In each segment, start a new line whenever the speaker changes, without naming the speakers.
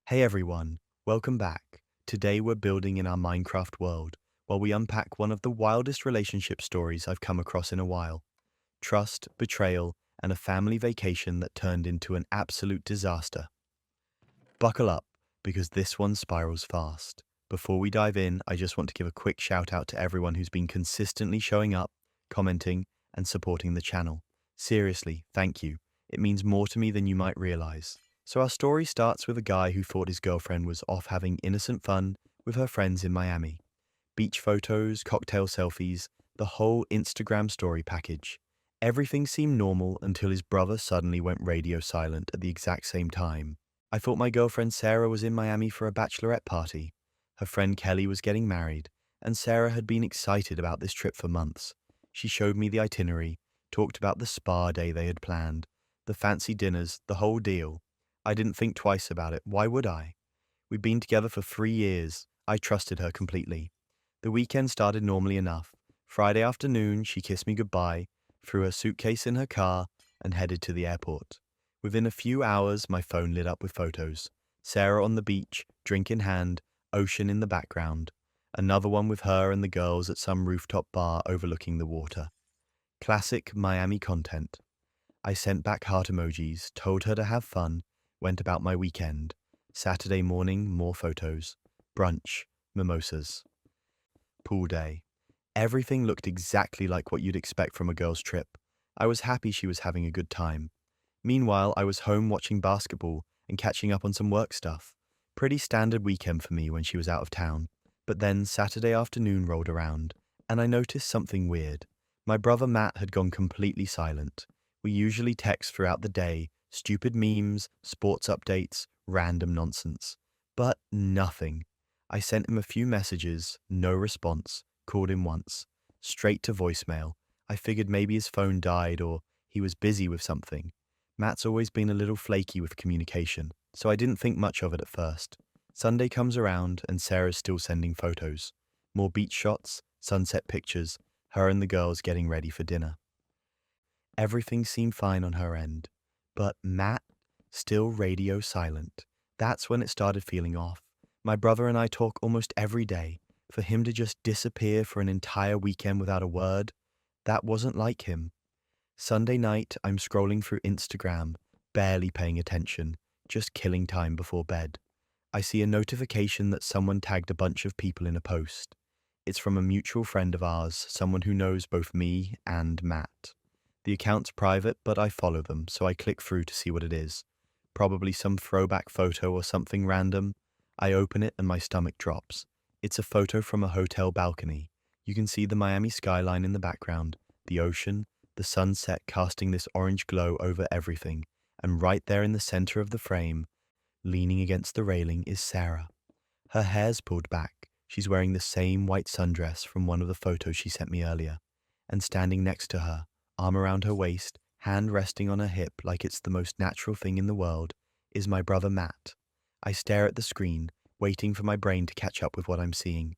Hey everyone, welcome back. Today we're building in our Minecraft world while we unpack one of the wildest relationship stories I've come across in a while. Trust, betrayal, and a family vacation that turned into an absolute disaster. Buckle up, because this one spirals fast. Before we dive in, I just want to give a quick shout out to everyone who's been consistently showing up, commenting, and supporting the channel. Seriously, thank you. It means more to me than you might realize. So our story starts with a guy who thought his girlfriend was off having innocent fun with her friends in Miami. Beach photos, cocktail selfies, the whole Instagram story package. Everything seemed normal until his brother suddenly went radio silent at the exact same time. I thought my girlfriend Sarah was in Miami for a bachelorette party. Her friend Kelly was getting married, and Sarah had been excited about this trip for months. She showed me the itinerary, talked about the spa day they had planned, the fancy dinners, the whole deal. I didn't think twice about it. Why would I? We'd been together for 3 years. I trusted her completely. The weekend started normally enough. Friday afternoon, she kissed me goodbye, threw her suitcase in her car, and headed to the airport. Within a few hours, my phone lit up with photos. Sarah on the beach, drink in hand, ocean in the background. Another one with her and the girls at some rooftop bar overlooking the water. Classic Miami content. I sent back heart emojis, told her to have fun, went about my weekend. Saturday morning, more photos. Brunch, mimosas. Pool day. Everything looked exactly like what you'd expect from a girl's trip. I was happy she was having a good time. Meanwhile, I was home watching basketball and catching up on some work stuff. Pretty standard weekend for me when she was out of town. But then Saturday afternoon rolled around, and I noticed something weird. My brother Matt had gone completely silent. We usually text throughout the day, stupid memes, sports updates, random nonsense. But nothing. I sent him a few messages, no response, called him once. Straight to voicemail. I figured maybe his phone died or he was busy with something. Matt's always been a little flaky with communication, so I didn't think much of it at first. Sunday comes around and Sarah's still sending photos. More beach shots, sunset pictures, her and the girls getting ready for dinner. Everything seemed fine on her end, but Matt, still radio silent. That's when it started feeling off. My brother and I talk almost every day. For him to just disappear for an entire weekend without a word, that wasn't like him. Sunday night, I'm scrolling through Instagram, barely paying attention, just killing time before bed. I see a notification that someone tagged a bunch of people in a post. It's from a mutual friend of ours, someone who knows both me and Matt. The account's private, but I follow them, so I click through to see what it is. Probably some throwback photo or something random. I open it and my stomach drops. It's a photo from a hotel balcony. You can see the Miami skyline in the background, the ocean, the sunset casting this orange glow over everything, and right there in the center of the frame, leaning against the railing, is Sarah. Her hair's pulled back. She's wearing the same white sundress from one of the photos she sent me earlier. And standing next to her, arm around her waist, hand resting on her hip like it's the most natural thing in the world, is my brother Matt. I stare at the screen, waiting for my brain to catch up with what I'm seeing.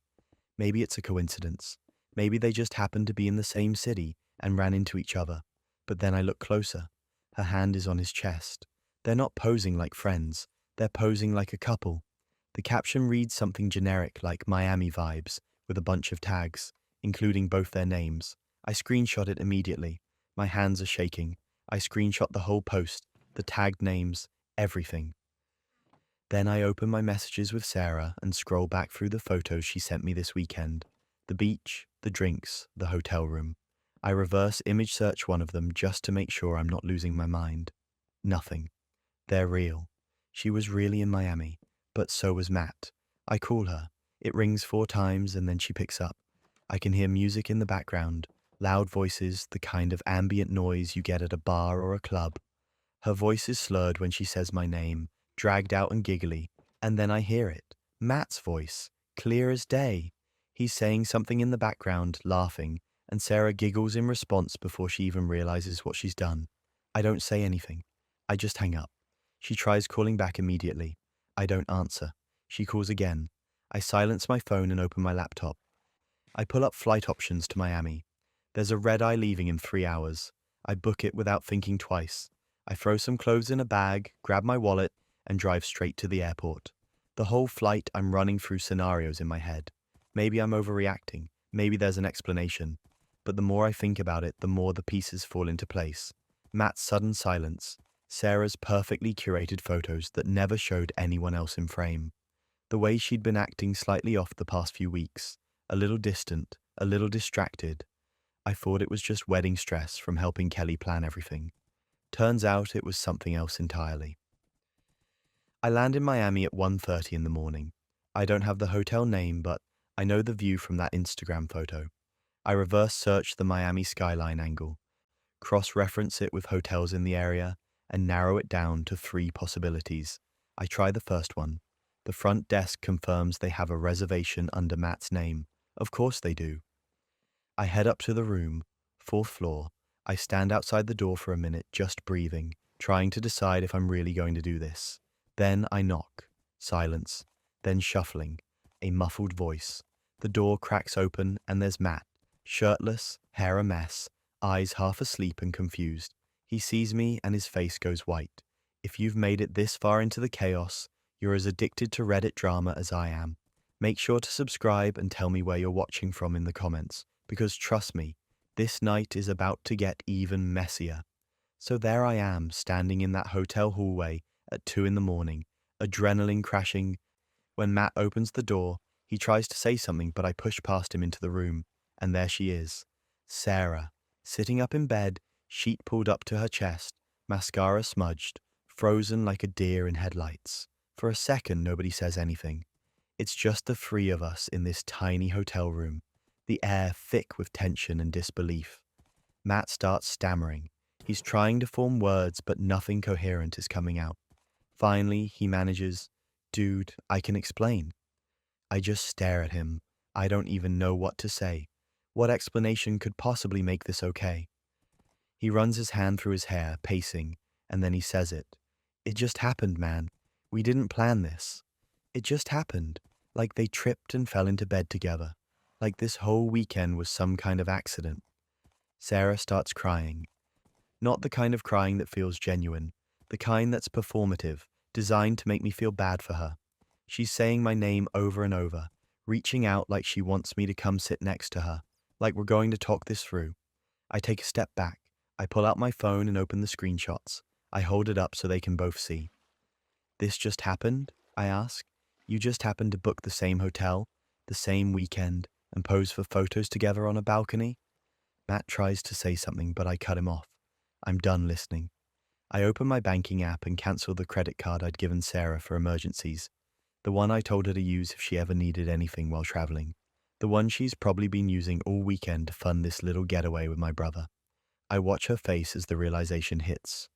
Maybe it's a coincidence. Maybe they just happened to be in the same city and ran into each other. But then I look closer. Her hand is on his chest. They're not posing like friends. They're posing like a couple. The caption reads something generic like Miami vibes, with a bunch of tags, including both their names. I screenshot it immediately. My hands are shaking. I screenshot the whole post, the tagged names, everything. Then I open my messages with Sarah and scroll back through the photos she sent me this weekend. The beach, the drinks, the hotel room. I reverse image search one of them just to make sure I'm not losing my mind. Nothing. They're real. She was really in Miami, but so was Matt. I call her. It rings 4 times and then she picks up. I can hear music in the background, loud voices, the kind of ambient noise you get at a bar or a club. Her voice is slurred when she says my name, dragged out and giggly, and then I hear it. Matt's voice, clear as day. He's saying something in the background, laughing, and Sarah giggles in response before she even realizes what she's done. I don't say anything. I just hang up. She tries calling back immediately. I don't answer. She calls again. I silence my phone and open my laptop. I pull up flight options to Miami. There's a red-eye leaving in 3 hours. I book it without thinking twice. I throw some clothes in a bag, grab my wallet, and drive straight to the airport. The whole flight, I'm running through scenarios in my head. Maybe I'm overreacting. Maybe there's an explanation. But the more I think about it, the more the pieces fall into place. Matt's sudden silence. Sarah's perfectly curated photos that never showed anyone else in frame. The way she'd been acting slightly off the past few weeks. A little distant, a little distracted. I thought it was just wedding stress from helping Kelly plan everything. Turns out it was something else entirely. I land in Miami at 1:30 in the morning. I don't have the hotel name, but I know the view from that Instagram photo. I reverse search the Miami skyline angle, cross-reference it with hotels in the area, and narrow it down to 3 possibilities. I try the first one. The front desk confirms they have a reservation under Matt's name. Of course they do. I head up to the room, 4th floor. I stand outside the door for a minute, just breathing, trying to decide if I'm really going to do this. Then I knock. Silence. Then shuffling. A muffled voice. The door cracks open and there's Matt. Shirtless, hair a mess, eyes half asleep and confused. He sees me and his face goes white. If you've made it this far into the chaos, you're as addicted to Reddit drama as I am. Make sure to subscribe and tell me where you're watching from in the comments, because trust me, this night is about to get even messier. So there I am, standing in that hotel hallway at 2 in the morning, adrenaline crashing. When Matt opens the door, he tries to say something, but I push past him into the room, and there she is, Sarah, sitting up in bed, sheet pulled up to her chest, mascara smudged, frozen like a deer in headlights. For a second, nobody says anything. It's just the 3 of us in this tiny hotel room, the air thick with tension and disbelief. Matt starts stammering. He's trying to form words, but nothing coherent is coming out. Finally, he manages, "Dude, I can explain." I just stare at him. I don't even know what to say. What explanation could possibly make this okay? He runs his hand through his hair, pacing, and then he says it. "It just happened, man. We didn't plan this. It just happened. Like they tripped and fell into bed together. Like this whole weekend was some kind of accident." Sarah starts crying. Not the kind of crying that feels genuine. The kind that's performative, designed to make me feel bad for her. She's saying my name over and over, reaching out like she wants me to come sit next to her, like we're going to talk this through. I take a step back. I pull out my phone and open the screenshots. I hold it up so they can both see. "This just happened?" I ask. "You just happened to book the same hotel, the same weekend, and pose for photos together on a balcony?" Matt tries to say something, but I cut him off. I'm done listening. I open my banking app and cancel the credit card I'd given Sarah for emergencies. The one I told her to use if she ever needed anything while traveling. The one she's probably been using all weekend to fund this little getaway with my brother. I watch her face as the realization hits.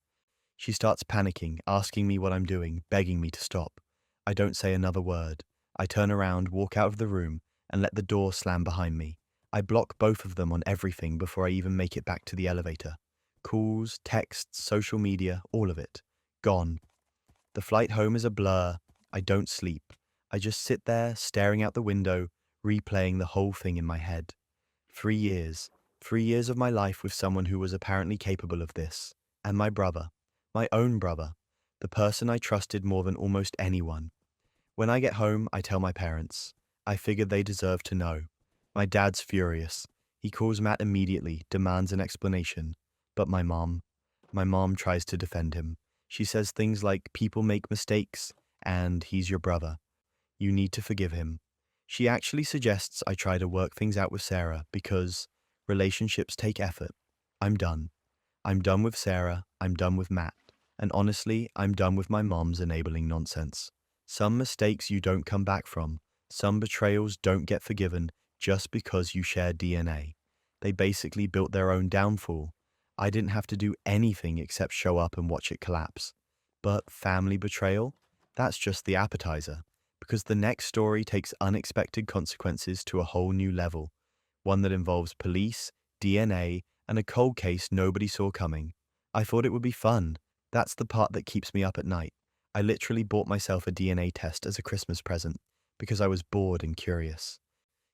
She starts panicking, asking me what I'm doing, begging me to stop. I don't say another word. I turn around, walk out of the room, and let the door slam behind me. I block both of them on everything before I even make it back to the elevator. Calls, texts, social media, all of it. Gone. The flight home is a blur. I don't sleep. I just sit there, staring out the window, replaying the whole thing in my head. 3 years. 3 years of my life with someone who was apparently capable of this. And my brother. My own brother. The person I trusted more than almost anyone. When I get home, I tell my parents. I figured they deserve to know. My dad's furious. He calls Matt immediately, demands an explanation. But my mom tries to defend him. She says things like, "People make mistakes, and he's your brother. You need to forgive him." She actually suggests I try to work things out with Sarah because relationships take effort. I'm done. I'm done with Sarah. I'm done with Matt. And honestly, I'm done with my mom's enabling nonsense. Some mistakes you don't come back from. Some betrayals don't get forgiven just because you share DNA. They basically built their own downfall. I didn't have to do anything except show up and watch it collapse. But family betrayal? That's just the appetizer. Because the next story takes unexpected consequences to a whole new level. One that involves police, DNA, and a cold case nobody saw coming. I thought it would be fun. That's the part that keeps me up at night. I literally bought myself a DNA test as a Christmas present because I was bored and curious.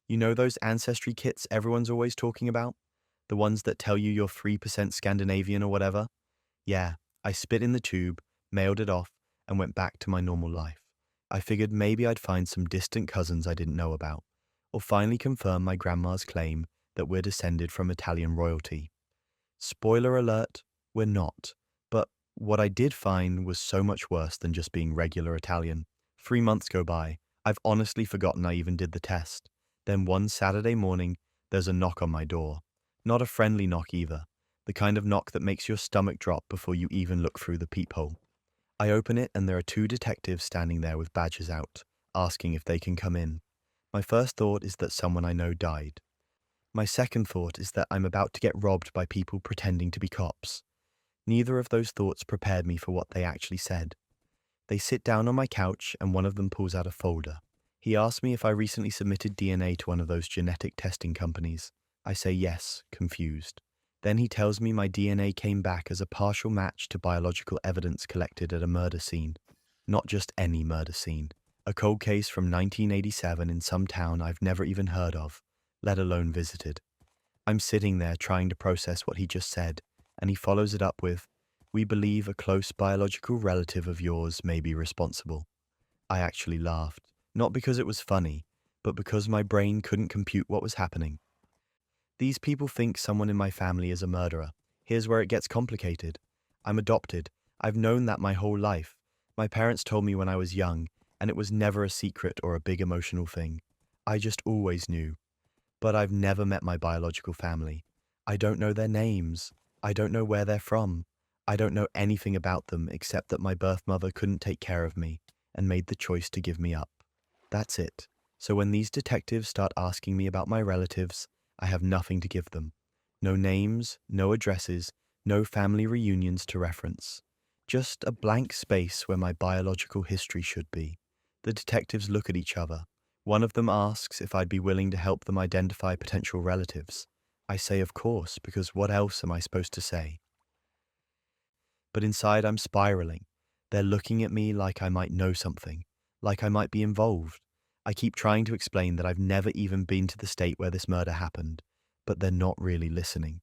You know those ancestry kits everyone's always talking about? The ones that tell you you're 3% Scandinavian or whatever? Yeah, I spit in the tube, mailed it off, and went back to my normal life. I figured maybe I'd find some distant cousins I didn't know about, or finally confirm my grandma's claim that we're descended from Italian royalty. Spoiler alert, we're not. But what I did find was so much worse than just being regular Italian. 3 months go by. I've honestly forgotten I even did the test. Then one Saturday morning, there's a knock on my door. Not a friendly knock either. The kind of knock that makes your stomach drop before you even look through the peephole. I open it and there are two detectives standing there with badges out, asking if they can come in. My first thought is that someone I know died. My second thought is that I'm about to get robbed by people pretending to be cops. Neither of those thoughts prepared me for what they actually said. They sit down on my couch and one of them pulls out a folder. He asks me if I recently submitted DNA to one of those genetic testing companies. I say yes, confused. Then he tells me my DNA came back as a partial match to biological evidence collected at a murder scene. Not just any murder scene. A cold case from 1987 in some town I've never even heard of, let alone visited. I'm sitting there trying to process what he just said, and he follows it up with, "We believe a close biological relative of yours may be responsible." I actually laughed, not because it was funny, but because my brain couldn't compute what was happening. These people think someone in my family is a murderer. Here's where it gets complicated. I'm adopted. I've known that my whole life. My parents told me when I was young, and it was never a secret or a big emotional thing. I just always knew. But I've never met my biological family. I don't know their names. I don't know where they're from. I don't know anything about them except that my birth mother couldn't take care of me and made the choice to give me up. That's it. So when these detectives start asking me about my relatives, I have nothing to give them. No names, no addresses, no family reunions to reference. Just a blank space where my biological history should be. The detectives look at each other. One of them asks if I'd be willing to help them identify potential relatives. I say of course, because what else am I supposed to say? But inside I'm spiraling. They're looking at me like I might know something, like I might be involved. I keep trying to explain that I've never even been to the state where this murder happened, but they're not really listening.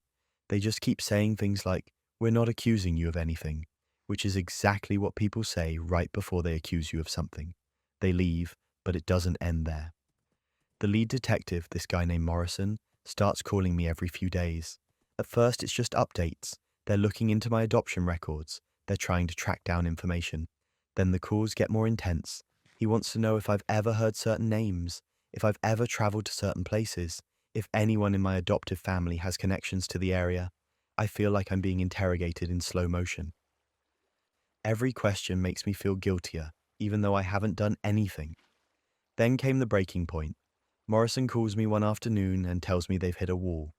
They just keep saying things like, "We're not accusing you of anything," which is exactly what people say right before they accuse you of something. They leave, but it doesn't end there. The lead detective, this guy named Morrison, starts calling me every few days. At first, it's just updates. They're looking into my adoption records. They're trying to track down information. Then the calls get more intense. He wants to know if I've ever heard certain names, if I've ever traveled to certain places, if anyone in my adoptive family has connections to the area. I feel like I'm being interrogated in slow motion. Every question makes me feel guiltier, even though I haven't done anything. Then came the breaking point. Morrison calls me one afternoon and tells me they've hit a wall.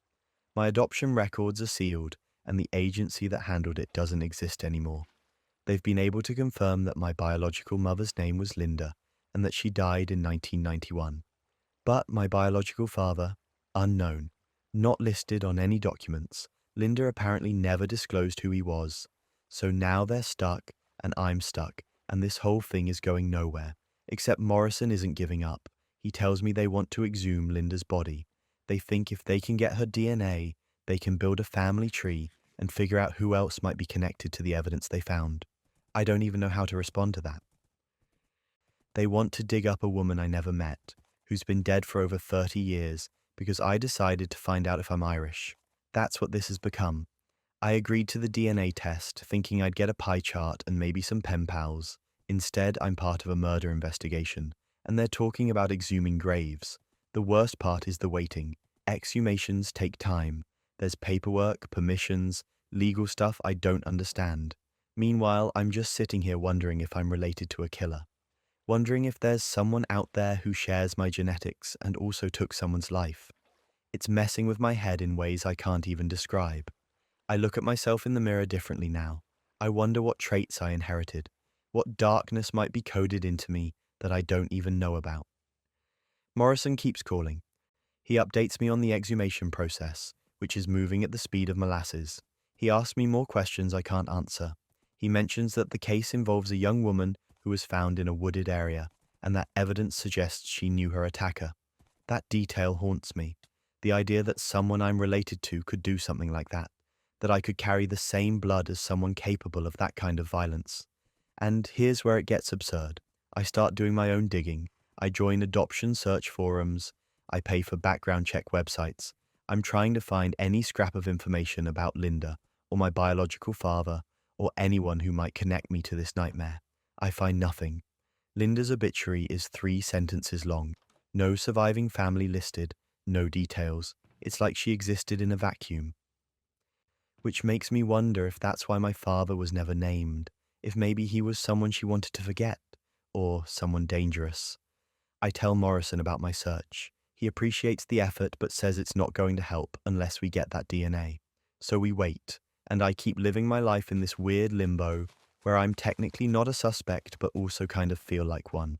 My adoption records are sealed, and the agency that handled it doesn't exist anymore. They've been able to confirm that my biological mother's name was Linda, and that she died in 1991. But my biological father, unknown, not listed on any documents. Linda apparently never disclosed who he was. So now they're stuck, and I'm stuck, and this whole thing is going nowhere. Except Morrison isn't giving up. He tells me they want to exhume Linda's body. They think if they can get her DNA, they can build a family tree and figure out who else might be connected to the evidence they found. I don't even know how to respond to that. They want to dig up a woman I never met, who's been dead for over 30 years, because I decided to find out if I'm Irish. That's what this has become. I agreed to the DNA test, thinking I'd get a pie chart and maybe some pen pals. Instead, I'm part of a murder investigation, and they're talking about exhuming graves. The worst part is the waiting. Exhumations take time. There's paperwork, permissions, legal stuff I don't understand. Meanwhile, I'm just sitting here wondering if I'm related to a killer. Wondering if there's someone out there who shares my genetics and also took someone's life. It's messing with my head in ways I can't even describe. I look at myself in the mirror differently now. I wonder what traits I inherited, what darkness might be coded into me that I don't even know about. Morrison keeps calling. He updates me on the exhumation process, which is moving at the speed of molasses. He asks me more questions I can't answer. He mentions that the case involves a young woman who was found in a wooded area, and that evidence suggests she knew her attacker. That detail haunts me. The idea that someone I'm related to could do something like that I could carry the same blood as someone capable of that kind of violence. And here's where it gets absurd. I start doing my own digging. I join adoption search forums. I pay for background check websites. I'm trying to find any scrap of information about Linda or my biological father or anyone who might connect me to this nightmare. I find nothing. Linda's obituary is 3 sentences long. No surviving family listed, no details. It's like she existed in a vacuum. Which makes me wonder if that's why my father was never named, if maybe he was someone she wanted to forget, or someone dangerous. I tell Morrison about my search. He appreciates the effort but says it's not going to help unless we get that DNA. So we wait, and I keep living my life in this weird limbo where I'm technically not a suspect but also kind of feel like one.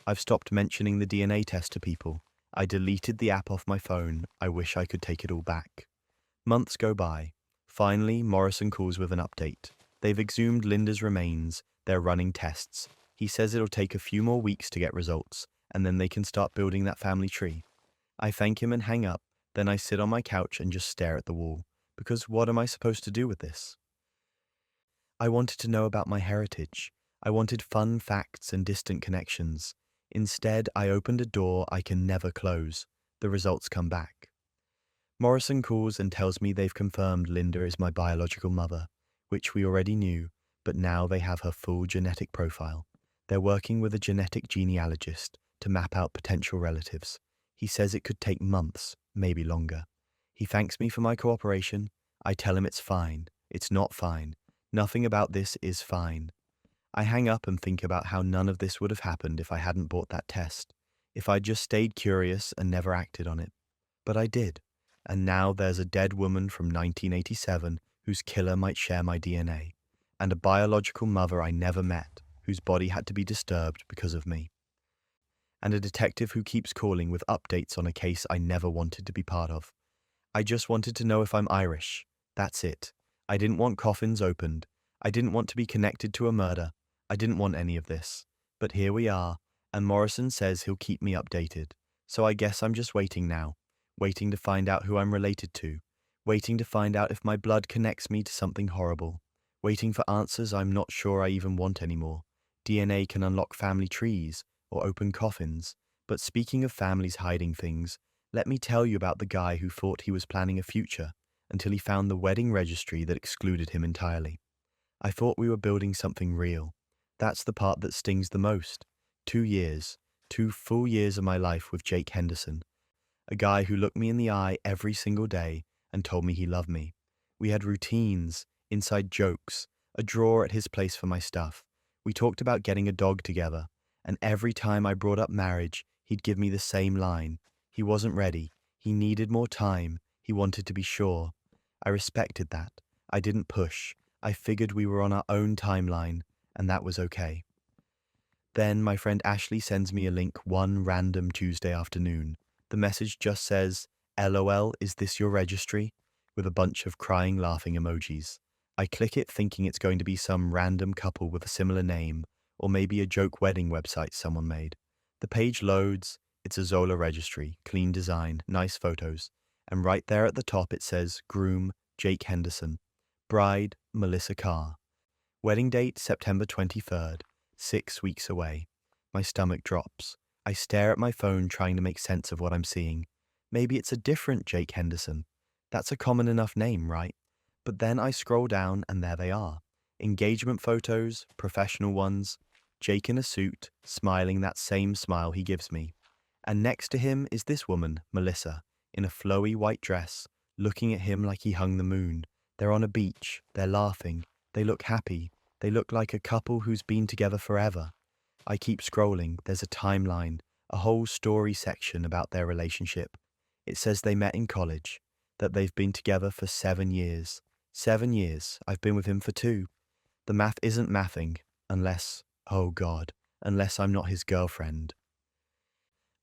I've stopped mentioning the DNA test to people. I deleted the app off my phone. I wish I could take it all back. Months go by. Finally, Morrison calls with an update. They've exhumed Linda's remains. They're running tests. He says it'll take a few more weeks to get results, and then they can start building that family tree. I thank him and hang up. Then I sit on my couch and just stare at the wall. Because what am I supposed to do with this? I wanted to know about my heritage. I wanted fun facts and distant connections. Instead, I opened a door I can never close. The results come back. Morrison calls and tells me they've confirmed Linda is my biological mother, which we already knew, but now they have her full genetic profile. They're working with a genetic genealogist to map out potential relatives. He says it could take months, maybe longer. He thanks me for my cooperation. I tell him it's fine. It's not fine. Nothing about this is fine. I hang up and think about how none of this would have happened if I hadn't bought that test, if I'd just stayed curious and never acted on it. But I did. And now there's a dead woman from 1987 whose killer might share my DNA, and a biological mother I never met whose body had to be disturbed because of me, and a detective who keeps calling with updates on a case I never wanted to be part of. I just wanted to know if I'm Irish. That's it. I didn't want coffins opened. I didn't want to be connected to a murder. I didn't want any of this. But here we are, and Morrison says he'll keep me updated. So I guess I'm just waiting now. Waiting to find out who I'm related to, waiting to find out if my blood connects me to something horrible, waiting for answers I'm not sure I even want anymore. DNA can unlock family trees or open coffins, but speaking of families hiding things, let me tell you about the guy who thought he was planning a future until he found the wedding registry that excluded him entirely. I thought we were building something real. That's the part that stings the most. 2 years, 2 full years of my life with Jake Henderson. A guy who looked me in the eye every single day and told me he loved me. We had routines, inside jokes, a drawer at his place for my stuff. We talked about getting a dog together, and every time I brought up marriage, he'd give me the same line. He wasn't ready. He needed more time. He wanted to be sure. I respected that. I didn't push. I figured we were on our own timeline, and that was okay. Then my friend Ashley sends me a link one random Tuesday afternoon. The message just says, LOL, is this your registry? With a bunch of crying, laughing emojis. I click it thinking it's going to be some random couple with a similar name, or maybe a joke wedding website someone made. The page loads. It's a Zola registry, clean design, nice photos. And right there at the top it says, groom, Jake Henderson. Bride, Melissa Carr. Wedding date, September 23rd, 6 weeks away. My stomach drops. I stare at my phone trying to make sense of what I'm seeing. Maybe it's a different Jake Henderson. That's a common enough name, right? But then I scroll down and there they are. Engagement photos, professional ones, Jake in a suit, smiling that same smile he gives me. And next to him is this woman, Melissa, in a flowy white dress, looking at him like he hung the moon. They're on a beach, they're laughing, they look happy, they look like a couple who's been together forever. I keep scrolling, there's a timeline, a whole story section about their relationship. It says they met in college, that they've been together for 7 years. 7 years, I've been with him for 2. The math isn't mathing, unless, oh God, unless I'm not his girlfriend.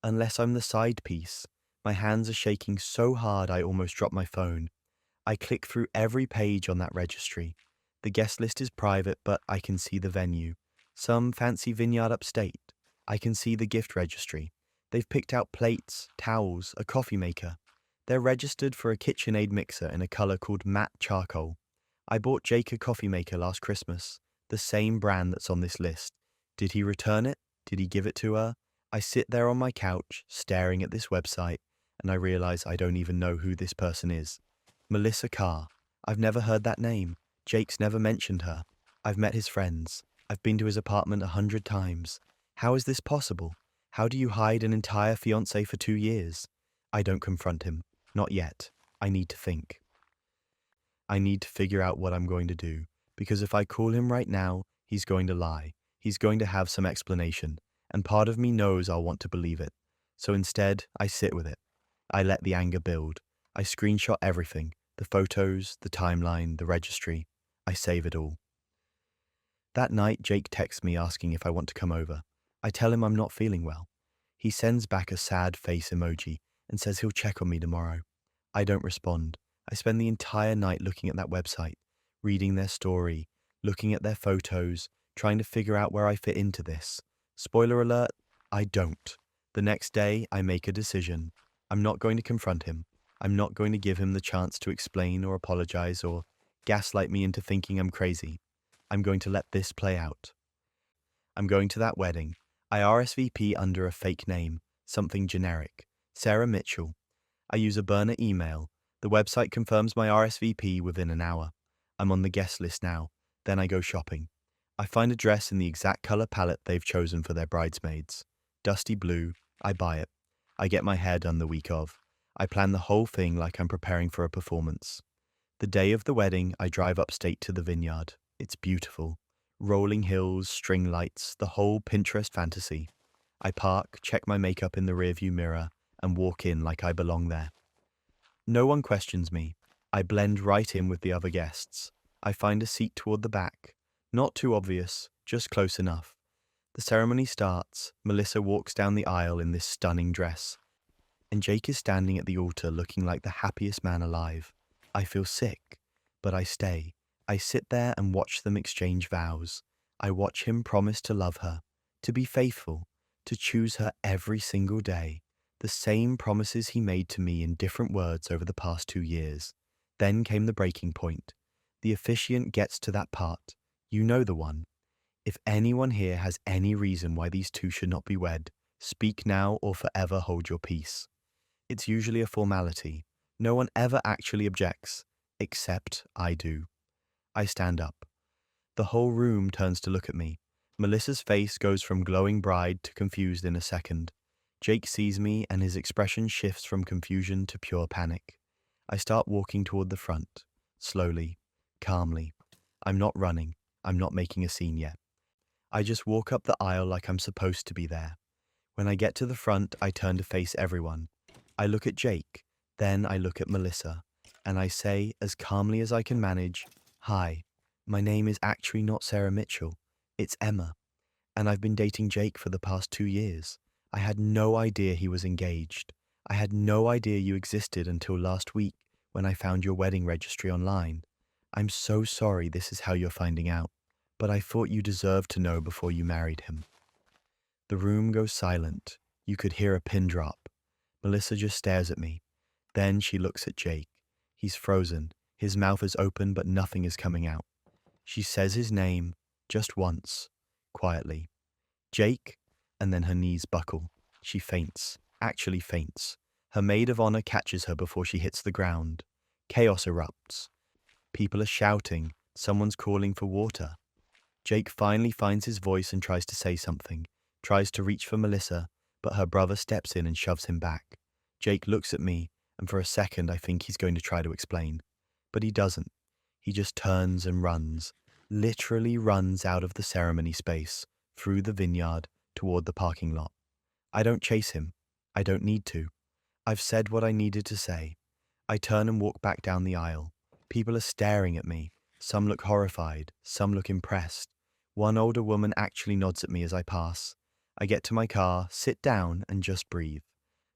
Unless I'm the side piece. My hands are shaking so hard I almost drop my phone. I click through every page on that registry. The guest list is private, but I can see the venue. Some fancy vineyard upstate. I can see the gift registry. They've picked out plates, towels, a coffee maker. They're registered for a KitchenAid mixer in a color called matte charcoal. I bought Jake a coffee maker last Christmas, the same brand that's on this list. Did he return it? Did he give it to her? I sit there on my couch, staring at this website, and I realize I don't even know who this person is. Melissa Carr. I've never heard that name. Jake's never mentioned her. I've met his friends. I've been to his apartment 100 times. How is this possible? How do you hide an entire fiancé for 2 years? I don't confront him. Not yet. I need to think. I need to figure out what I'm going to do, because if I call him right now, he's going to lie. He's going to have some explanation, and part of me knows I'll want to believe it. So instead, I sit with it. I let the anger build. I screenshot everything, the photos, the timeline, the registry. I save it all. That night, Jake texts me asking if I want to come over. I tell him I'm not feeling well. He sends back a sad face emoji and says he'll check on me tomorrow. I don't respond. I spend the entire night looking at that website, reading their story, looking at their photos, trying to figure out where I fit into this. Spoiler alert, I don't. The next day, I make a decision. I'm not going to confront him. I'm not going to give him the chance to explain or apologize or gaslight me into thinking I'm crazy. I'm going to let this play out. I'm going to that wedding. I RSVP under a fake name, something generic. Sarah Mitchell. I use a burner email. The website confirms my RSVP within an hour. I'm on the guest list now. Then I go shopping. I find a dress in the exact color palette they've chosen for their bridesmaids. Dusty blue. I buy it. I get my hair done the week of. I plan the whole thing like I'm preparing for a performance. The day of the wedding, I drive upstate to the vineyard. It's beautiful. Rolling hills, string lights, the whole Pinterest fantasy. I park, check my makeup in the rearview mirror, and walk in like I belong there. No one questions me. I blend right in with the other guests. I find a seat toward the back. Not too obvious, just close enough. The ceremony starts. Melissa walks down the aisle in this stunning dress. And Jake is standing at the altar looking like the happiest man alive. I feel sick, but I stay. I sit there and watch them exchange vows. I watch him promise to love her, to be faithful, to choose her every single day. The same promises he made to me in different words over the past 2 years. Then came the breaking point. The officiant gets to that part. You know the one. If anyone here has any reason why these two should not be wed, speak now or forever hold your peace. It's usually a formality. No one ever actually objects, except I do. I stand up. The whole room turns to look at me. Melissa's face goes from glowing bride to confused in a second. Jake sees me and his expression shifts from confusion to pure panic. I start walking toward the front, slowly, calmly. I'm not running. I'm not making a scene yet. I just walk up the aisle like I'm supposed to be there. When I get to the front, I turn to face everyone. I look at Jake, then I look at Melissa, and I say, as calmly as I can manage, "Hi, my name is actually not Sarah Mitchell. It's Emma, and I've been dating Jake for the past 2 years. I had no idea he was engaged. I had no idea you existed until last week when I found your wedding registry online. I'm so sorry this is how you're finding out, but I thought you deserved to know before you married him." The room goes silent. You could hear a pin drop. Melissa just stares at me. Then she looks at Jake. He's frozen. His mouth is open, but nothing is coming out. She says his name, just once, quietly. Jake, and then her knees buckle. She faints, actually faints. Her maid of honor catches her before she hits the ground. Chaos erupts. People are shouting. Someone's calling for water. Jake finally finds his voice and tries to say something, tries to reach for Melissa, but her brother steps in and shoves him back. Jake looks at me, and for a second I think he's going to try to explain. But he doesn't. He just turns and runs, literally runs out of the ceremony space, through the vineyard, toward the parking lot. I don't chase him. I don't need to. I've said what I needed to say. I turn and walk back down the aisle. People are staring at me. Some look horrified. Some look impressed. One older woman actually nods at me as I pass. I get to my car, sit down, and just breathe.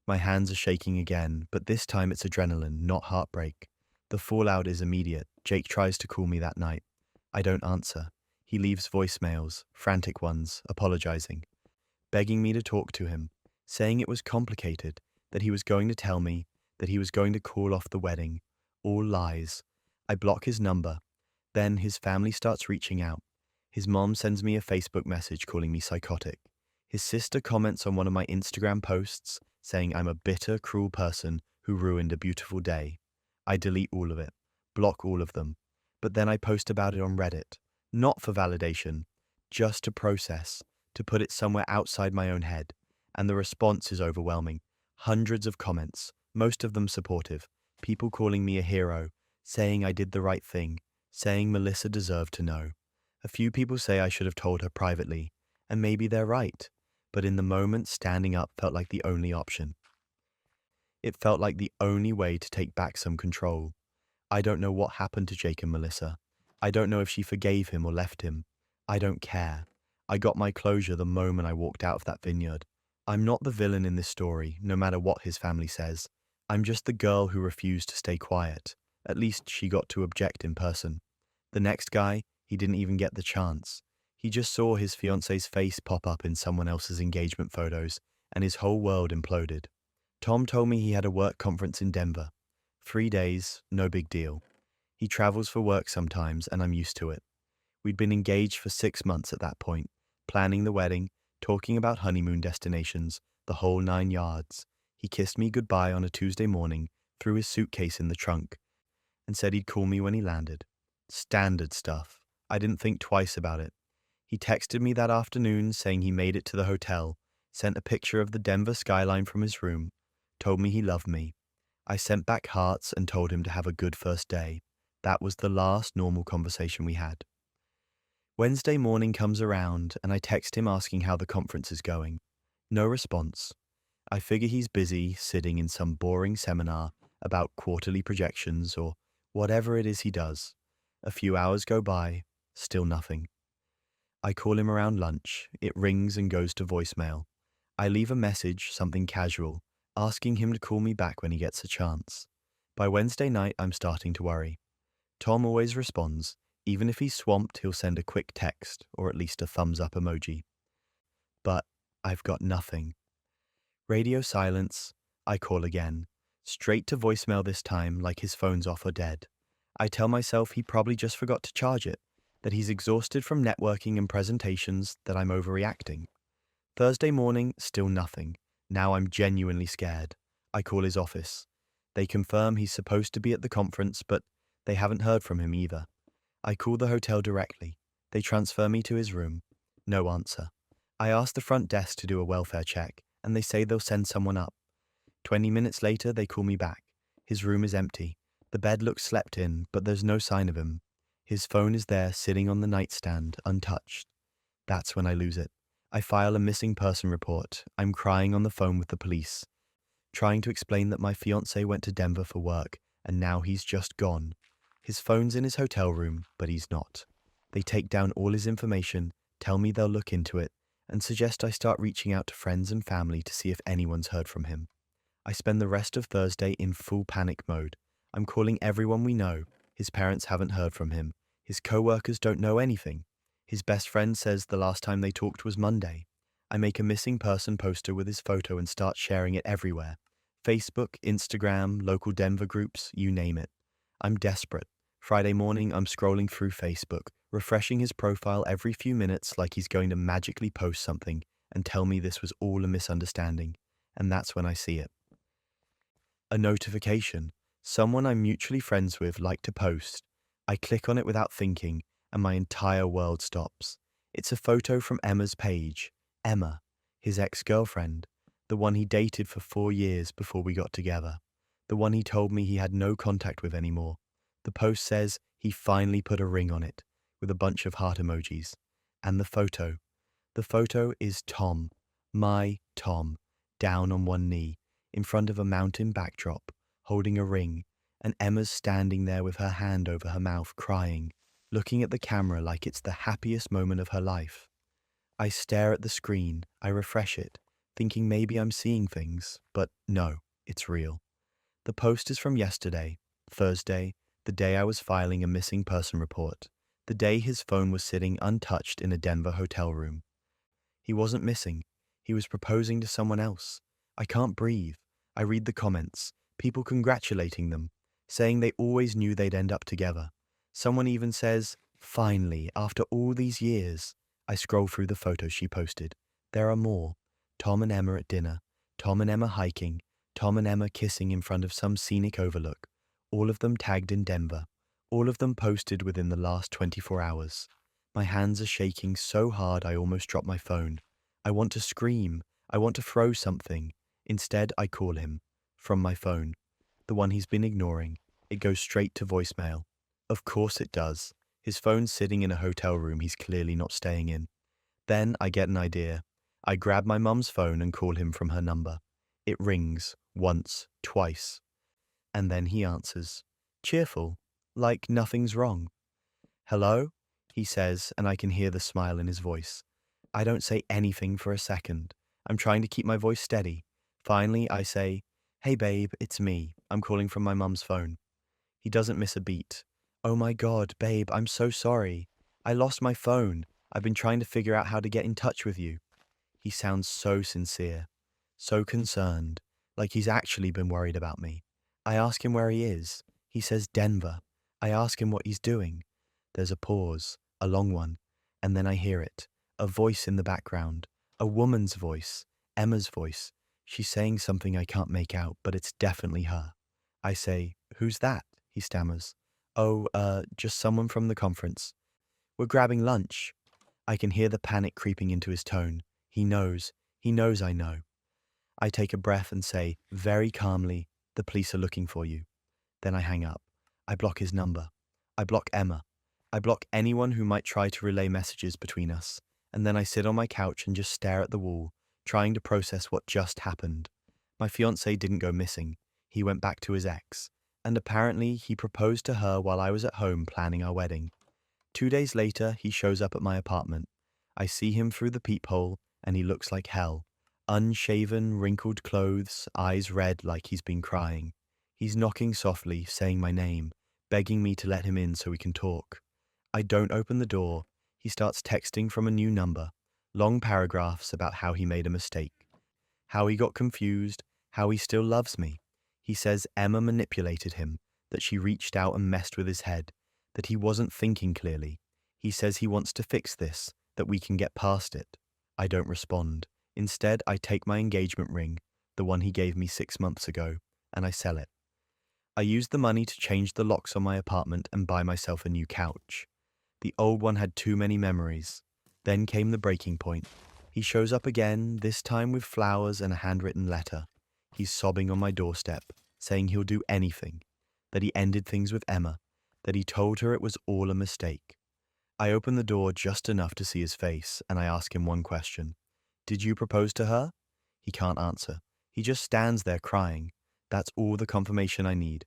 My hands are shaking again, but this time it's adrenaline, not heartbreak. The fallout is immediate. Jake tries to call me that night. I don't answer. He leaves voicemails, frantic ones, apologizing, begging me to talk to him, saying it was complicated, that he was going to tell me, that he was going to call off the wedding. All lies. I block his number. Then his family starts reaching out. His mom sends me a Facebook message calling me psychotic. His sister comments on one of my Instagram posts saying I'm a bitter, cruel person who ruined a beautiful day. I delete all of it, block all of them, but then I post about it on Reddit, not for validation, just to process, to put it somewhere outside my own head. And the response is overwhelming. Hundreds of comments, most of them supportive, people calling me a hero, saying I did the right thing, saying Melissa deserved to know. A few people say I should have told her privately, and maybe they're right, but in the moment, standing up felt like the only option. It felt like the only way to take back some control. I don't know what happened to Jake and Melissa. I don't know if she forgave him or left him. I don't care. I got my closure the moment I walked out of that vineyard. I'm not the villain in this story, no matter what his family says. I'm just the girl who refused to stay quiet. At least she got to object in person. The next guy, he didn't even get the chance. He just saw his fiance's face pop up in someone else's engagement photos, and his whole world imploded. Tom told me he had a work conference in Denver. 3 days, no big deal. He travels for work sometimes, and I'm used to it. We'd been engaged for 6 months at that point, planning the wedding, talking about honeymoon destinations, the whole 9 yards. He kissed me goodbye on a Tuesday morning, threw his suitcase in the trunk, and said he'd call me when he landed. Standard stuff. I didn't think twice about it. He texted me that afternoon saying he made it to the hotel, sent a picture of the Denver skyline from his room, told me he loved me. I sent back hearts and told him to have a good first day. That was the last normal conversation we had. Wednesday morning comes around and I text him asking how the conference is going. No response. I figure he's busy sitting in some boring seminar about quarterly projections or whatever it is he does. A few hours go by, still nothing. I call him around lunch. It rings and goes to voicemail. I leave a message, something casual, asking him to call me back when he gets a chance. By Wednesday night, I'm starting to worry. Tom always responds. Even if he's swamped, he'll send a quick text or at least a thumbs up emoji. But I've got nothing. Radio silence. I call again. Straight to voicemail this time, like his phone's off or dead. I tell myself he probably just forgot to charge it, that he's exhausted from networking and presentations, that I'm overreacting. Thursday morning, still nothing. Now I'm genuinely scared. I call his office. They confirm he's supposed to be at the conference, but they haven't heard from him either. I call the hotel directly. They transfer me to his room. No answer. I ask the front desk to do a welfare check, and they say they'll send someone up. 20 minutes later, they call me back. His room is empty. The bed looks slept in, but there's no sign of him. His phone is there, sitting on the nightstand, untouched. That's when I lose it. I file a missing person report. I'm crying on the phone with the police, trying to explain that my fiancé went to Denver for work, and now he's just gone. His phone's in his hotel room, but he's not. They take down all his information, tell me they'll look into it, and suggest I start reaching out to friends and family to see if anyone's heard from him. I spend the rest of Thursday in full panic mode. I'm calling everyone we know. His parents haven't heard from him. His co-workers don't know anything. His best friend says the last time they talked was Monday. I make a missing person poster with his photo and start sharing it everywhere. Facebook, Instagram, local Denver groups, you name it. I'm desperate. Friday morning, I'm scrolling through Facebook, refreshing his profile every few minutes like he's going to magically post something and tell me this was all a misunderstanding. And that's when I see it. A notification. Someone I'm mutually friends with liked a post. I click on it without thinking, and my entire world stops. It's a photo from Emma's page. Emma, his ex-girlfriend, the one he dated for 4 years before we got together, the one he told me he had no contact with anymore. The post says he finally put a ring on it, with a bunch of heart emojis. And the photo. The photo is Tom, my Tom, down on one knee, in front of a mountain backdrop, holding a ring, and Emma's standing there with her hand over her mouth, crying, looking at the camera like it's the happiest moment of her life. I stare at the screen, I refresh it, thinking maybe I'm seeing things, but no, it's real. The post is from yesterday, Thursday, the day I was filing a missing person report, the day his phone was sitting untouched in a Denver hotel room. He wasn't missing, he was proposing to someone else. I can't breathe. I read the comments, people congratulating them, saying they always knew they'd end up together. Someone even says, finally, after all these years. I scroll through the photos she posted. There are more. Tom and Emma at dinner, Tom and Emma hiking, Tom and Emma kissing in front of some scenic overlook, all of them tagged in Denver, all of them posted within the last 24 hours. My hands are shaking so hard I almost drop my phone. I want to scream. I want to throw something. Instead, I call him. From my phone. The one he's been ignoring. It goes straight to voicemail. Of course it does. His phone's sitting in a hotel room he's clearly not staying in. Then I get an idea. I grab my mum's phone and call him from her number. It rings, once, twice. And then he answers. Cheerful, like nothing's wrong. Hello? He says, and I can hear the smile in his voice. I don't say anything for a second. I'm trying to keep my voice steady. Finally, I say, Hey babe, it's me. I'm calling from my mum's phone. He doesn't miss a beat. Oh my God, babe, I'm so sorry. I lost my phone. I've been trying to figure out how to get in touch with you. He sounds so sincere, so concerned, like he's actually been worried about me. I ask him where he is. He says Denver. I ask him what he's doing. There's a pause, a long one, and then I hear it. A voice in the background. A woman's voice. Emma's voice. She's saying something I can't make out, but it's definitely her. I say, Who's that? He stammers. Oh, just someone from the conference. We're grabbing lunch. I can hear the panic creeping into his tone. He knows. He knows I know. I take a breath and say, very calmly, the police are looking for you. Then I hang up. I block his number. I block Emma. I block anyone who might try to relay messages between us. And then I sit on my couch and just stare at the wall, trying to process what just happened. My fiancé didn't go missing. He went back to his ex. And apparently he proposed to her while I was at home planning our wedding. 2 days later, he shows up at my apartment. I see him through the peephole, and he looks like hell. Unshaven, wrinkled clothes, eyes red like he's been crying. He's knocking softly, saying my name, begging me to let him in so we can talk. I don't open the door. He starts texting from a new number, long paragraphs about how he made a mistake, how he got confused, how he still loves me. He says Emma manipulated him, that she reached out and messed with his head, that he wasn't thinking clearly. He says he wants to fix this, that we can get past it. I don't respond. Instead, I take my engagement ring, the one he gave me 6 months ago, and I sell it. I use the money to change the locks on my apartment and buy myself a new couch. The old one had too many memories. Then came the breaking point. He shows up again, this time with flowers and a handwritten letter. He's sobbing on my doorstep, saying he'll do anything, that he ended things with Emma, that he told her it was all a mistake. I open the door just enough to see his face, and I ask him one question. Did you propose to her? He can't answer. He just stands there crying. That's all the confirmation I need.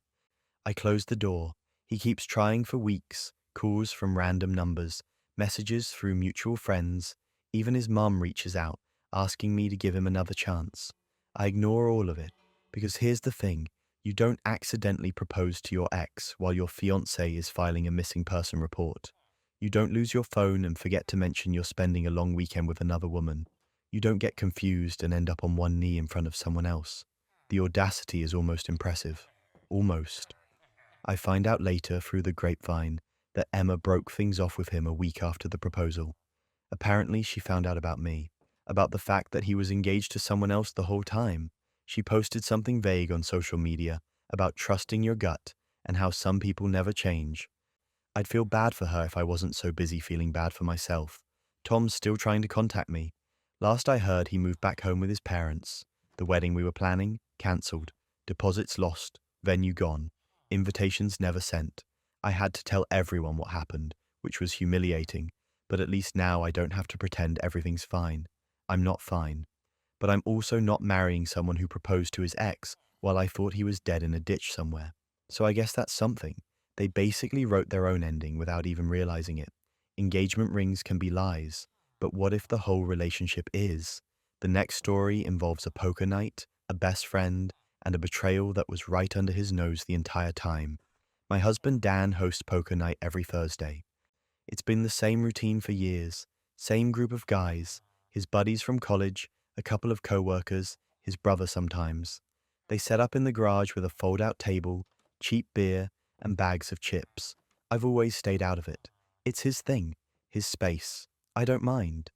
I close the door. He keeps trying for weeks, calls from random numbers, messages through mutual friends. Even his mum reaches out, asking me to give him another chance. I ignore all of it, because here's the thing. You don't accidentally propose to your ex while your fiancé is filing a missing person report. You don't lose your phone and forget to mention you're spending a long weekend with another woman. You don't get confused and end up on one knee in front of someone else. The audacity is almost impressive. Almost. I find out later through the grapevine that Emma broke things off with him a week after the proposal. Apparently, she found out about me, about the fact that he was engaged to someone else the whole time. She posted something vague on social media about trusting your gut and how some people never change. I'd feel bad for her if I wasn't so busy feeling bad for myself. Tom's still trying to contact me. Last I heard, he moved back home with his parents. The wedding we were planning, cancelled. Deposits lost. Venue gone. Invitations never sent. I had to tell everyone what happened, which was humiliating, but at least now I don't have to pretend everything's fine. I'm not fine. But I'm also not marrying someone who proposed to his ex while I thought he was dead in a ditch somewhere. So I guess that's something. They basically wrote their own ending without even realizing it. Engagement rings can be lies, but what if the whole relationship is? The next story involves a poker night, a best friend, and a betrayal that was right under his nose the entire time. My husband Dan hosts poker night every Thursday. It's been the same routine for years, same group of guys, his buddies from college, a couple of co-workers, his brother sometimes. They set up in the garage with a fold-out table, cheap beer, and bags of chips. I've always stayed out of it. It's his thing, his space. I don't mind.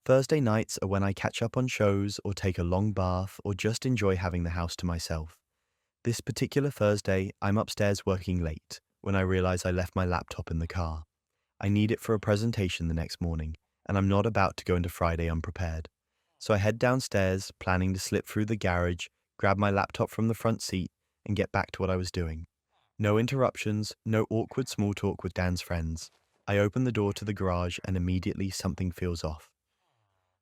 Thursday nights are when I catch up on shows or take a long bath or just enjoy having the house to myself. This particular Thursday, I'm upstairs working late when I realize I left my laptop in the car. I need it for a presentation the next morning, and I'm not about to go into Friday unprepared. So I head downstairs, planning to slip through the garage, grab my laptop from the front seat, and get back to what I was doing. No interruptions, no awkward small talk with Dan's friends. I open the door to the garage and immediately something feels off.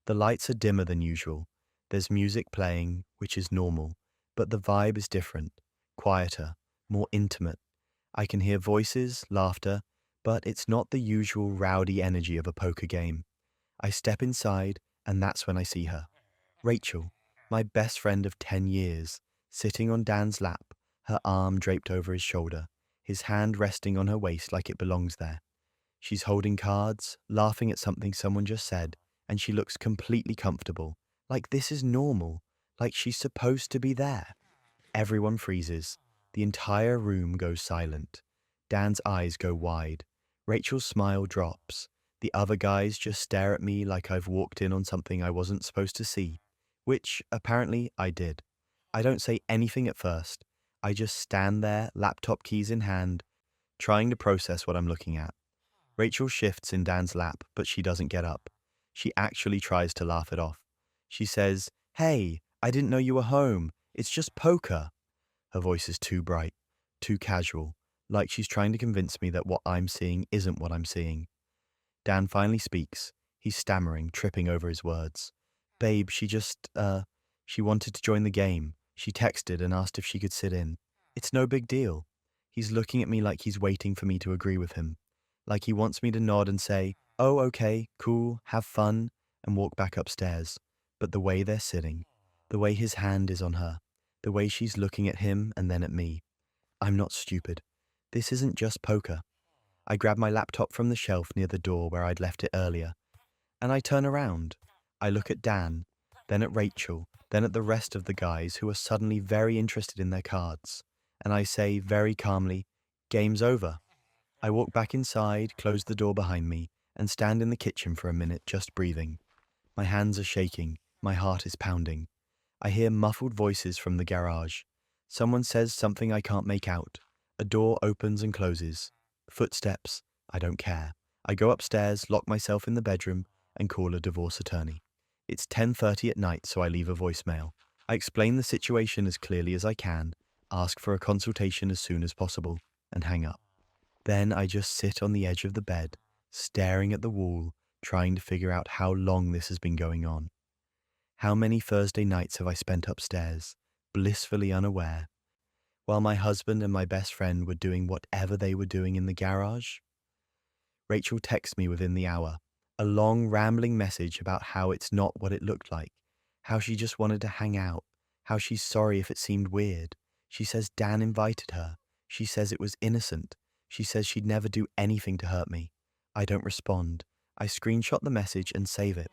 The lights are dimmer than usual. There's music playing, which is normal, but the vibe is different, quieter, more intimate. I can hear voices, laughter, but it's not the usual rowdy energy of a poker game. I step inside, and that's when I see her. Rachel, my best friend of 10 years, sitting on Dan's lap, her arm draped over his shoulder, his hand resting on her waist like it belongs there. She's holding cards, laughing at something someone just said, and she looks completely comfortable, like this is normal, like she's supposed to be there. Everyone freezes. The entire room goes silent. Dan's eyes go wide. Rachel's smile drops. The other guys just stare at me like I've walked in on something I wasn't supposed to see, which apparently I did. I don't say anything at first. I just stand there, laptop keys in hand, trying to process what I'm looking at. Rachel shifts in Dan's lap, but she doesn't get up. She actually tries to laugh it off. She says, "Hey, I didn't know you were home. It's just poker." Her voice is too bright, too casual, like she's trying to convince me that what I'm seeing isn't what I'm seeing. Dan finally speaks. He's stammering, tripping over his words. "Babe, she wanted to join the game. She texted and asked if she could sit in. It's no big deal." He's looking at me like he's waiting for me to agree with him. Like he wants me to nod and say, "Oh, okay, cool, have fun," and walk back upstairs. But the way they're sitting, the way his hand is on her, the way she's looking at him and then at me. I'm not stupid. This isn't just poker. I grab my laptop from the shelf near the door where I'd left it earlier, and I turn around. I look at Dan, then at Rachel, then at the rest of the guys who are suddenly very interested in their cards, and I say very calmly, "Game's over." I walk back inside, close the door behind me, and stand in the kitchen for a minute just breathing. My hands are shaking, my heart is pounding. I hear muffled voices from the garage. Someone says something I can't make out. A door opens and closes. Footsteps. I don't care. I go upstairs, lock myself in the bedroom, and call a divorce attorney. It's 10:30 at night, so I leave a voicemail. I explain the situation as clearly as I can, ask for a consultation as soon as possible, and hang up. Then I just sit on the edge of the bed, staring at the wall, trying to figure out how long this has been going on. How many Thursday nights have I spent upstairs, blissfully unaware, while my husband and my best friend were doing whatever they were doing in the garage? Rachel texts me within the hour, a long rambling message about how it's not what it looked like, how she just wanted to hang out, how she's sorry if it seemed weird. She says Dan invited her. She says it was innocent. She says she'd never do anything to hurt me. I don't respond. I screenshot the message and save it.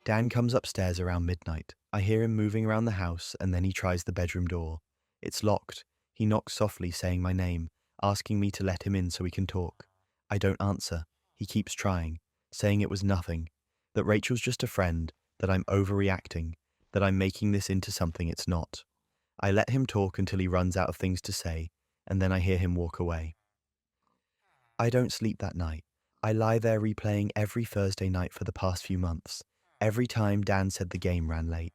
Dan comes upstairs around midnight. I hear him moving around the house, and then he tries the bedroom door. It's locked. He knocks softly, saying my name, asking me to let him in so we can talk. I don't answer. He keeps trying, saying it was nothing, that Rachel's just a friend, that I'm overreacting, that I'm making this into something it's not. I let him talk until he runs out of things to say, and then I hear him walk away. I don't sleep that night. I lie there replaying every Thursday night for the past few months. Every time Dan said the game ran late.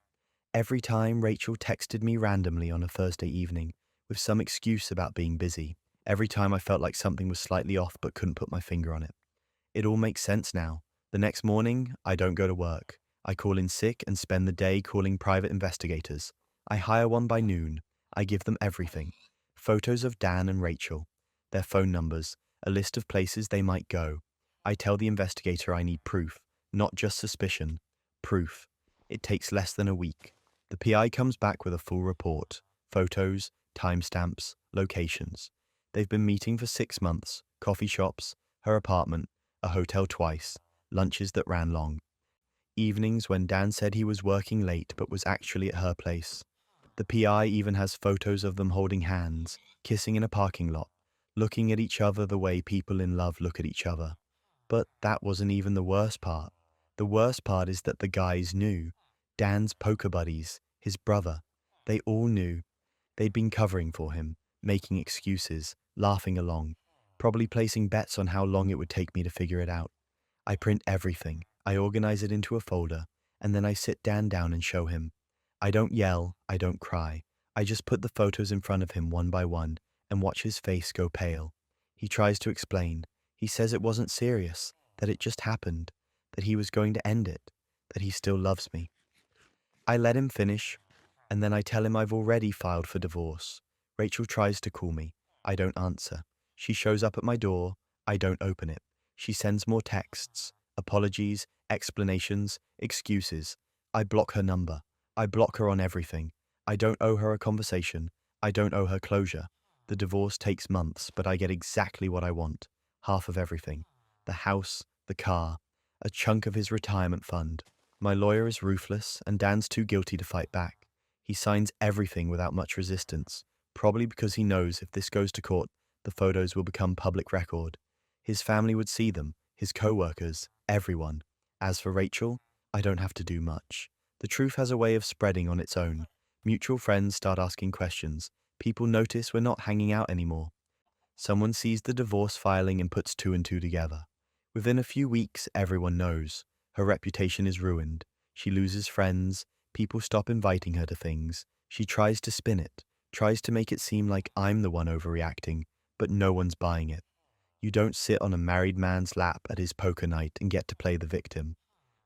Every time Rachel texted me randomly on a Thursday evening with some excuse about being busy. Every time I felt like something was slightly off but couldn't put my finger on it. It all makes sense now. The next morning, I don't go to work. I call in sick and spend the day calling private investigators. I hire one by noon. I give them everything. Photos of Dan and Rachel, their phone numbers, a list of places they might go. I tell the investigator I need proof, not just suspicion. Proof. It takes less than a week. The PI comes back with a full report. Photos, timestamps, locations. They've been meeting for 6 months. Coffee shops, her apartment, a hotel twice, lunches that ran long. Evenings when Dan said he was working late but was actually at her place. The PI even has photos of them holding hands, kissing in a parking lot, looking at each other the way people in love look at each other. But that wasn't even the worst part. The worst part is that the guys knew. Dan's poker buddies, his brother, they all knew. They'd been covering for him, making excuses, laughing along, probably placing bets on how long it would take me to figure it out. I print everything, I organize it into a folder, and then I sit Dan down and show him. I don't yell, I don't cry. I just put the photos in front of him one by one and watch his face go pale. He tries to explain. He says it wasn't serious, that it just happened, that he was going to end it, that he still loves me. I let him finish, and then I tell him I've already filed for divorce. Rachel tries to call me. I don't answer. She shows up at my door. I don't open it. She sends more texts, apologies, explanations, excuses. I block her number. I block her on everything. I don't owe her a conversation. I don't owe her closure. The divorce takes months, but I get exactly what I want. Half of everything. The house, the car, a chunk of his retirement fund. My lawyer is ruthless, and Dan's too guilty to fight back. He signs everything without much resistance, probably because he knows if this goes to court, the photos will become public record. His family would see them, his co-workers, everyone. As for Rachel, I don't have to do much. The truth has a way of spreading on its own. Mutual friends start asking questions. People notice we're not hanging out anymore. Someone sees the divorce filing and puts two and two together. Within a few weeks, everyone knows. Her reputation is ruined. She loses friends. People stop inviting her to things. She tries to spin it, tries to make it seem like I'm the one overreacting, but no one's buying it. You don't sit on a married man's lap at his poker night and get to play the victim.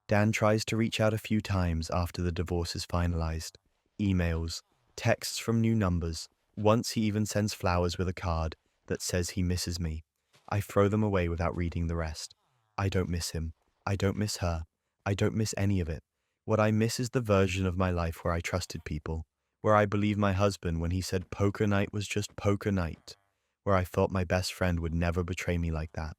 Dan tries to reach out a few times after the divorce is finalized. Emails, texts from new numbers. Once he even sends flowers with a card that says he misses me. I throw them away without reading the rest. I don't miss him. I don't miss her. I don't miss any of it. What I miss is the version of my life where I trusted people, where I believed my husband when he said poker night was just poker night, where I thought my best friend would never betray me like that.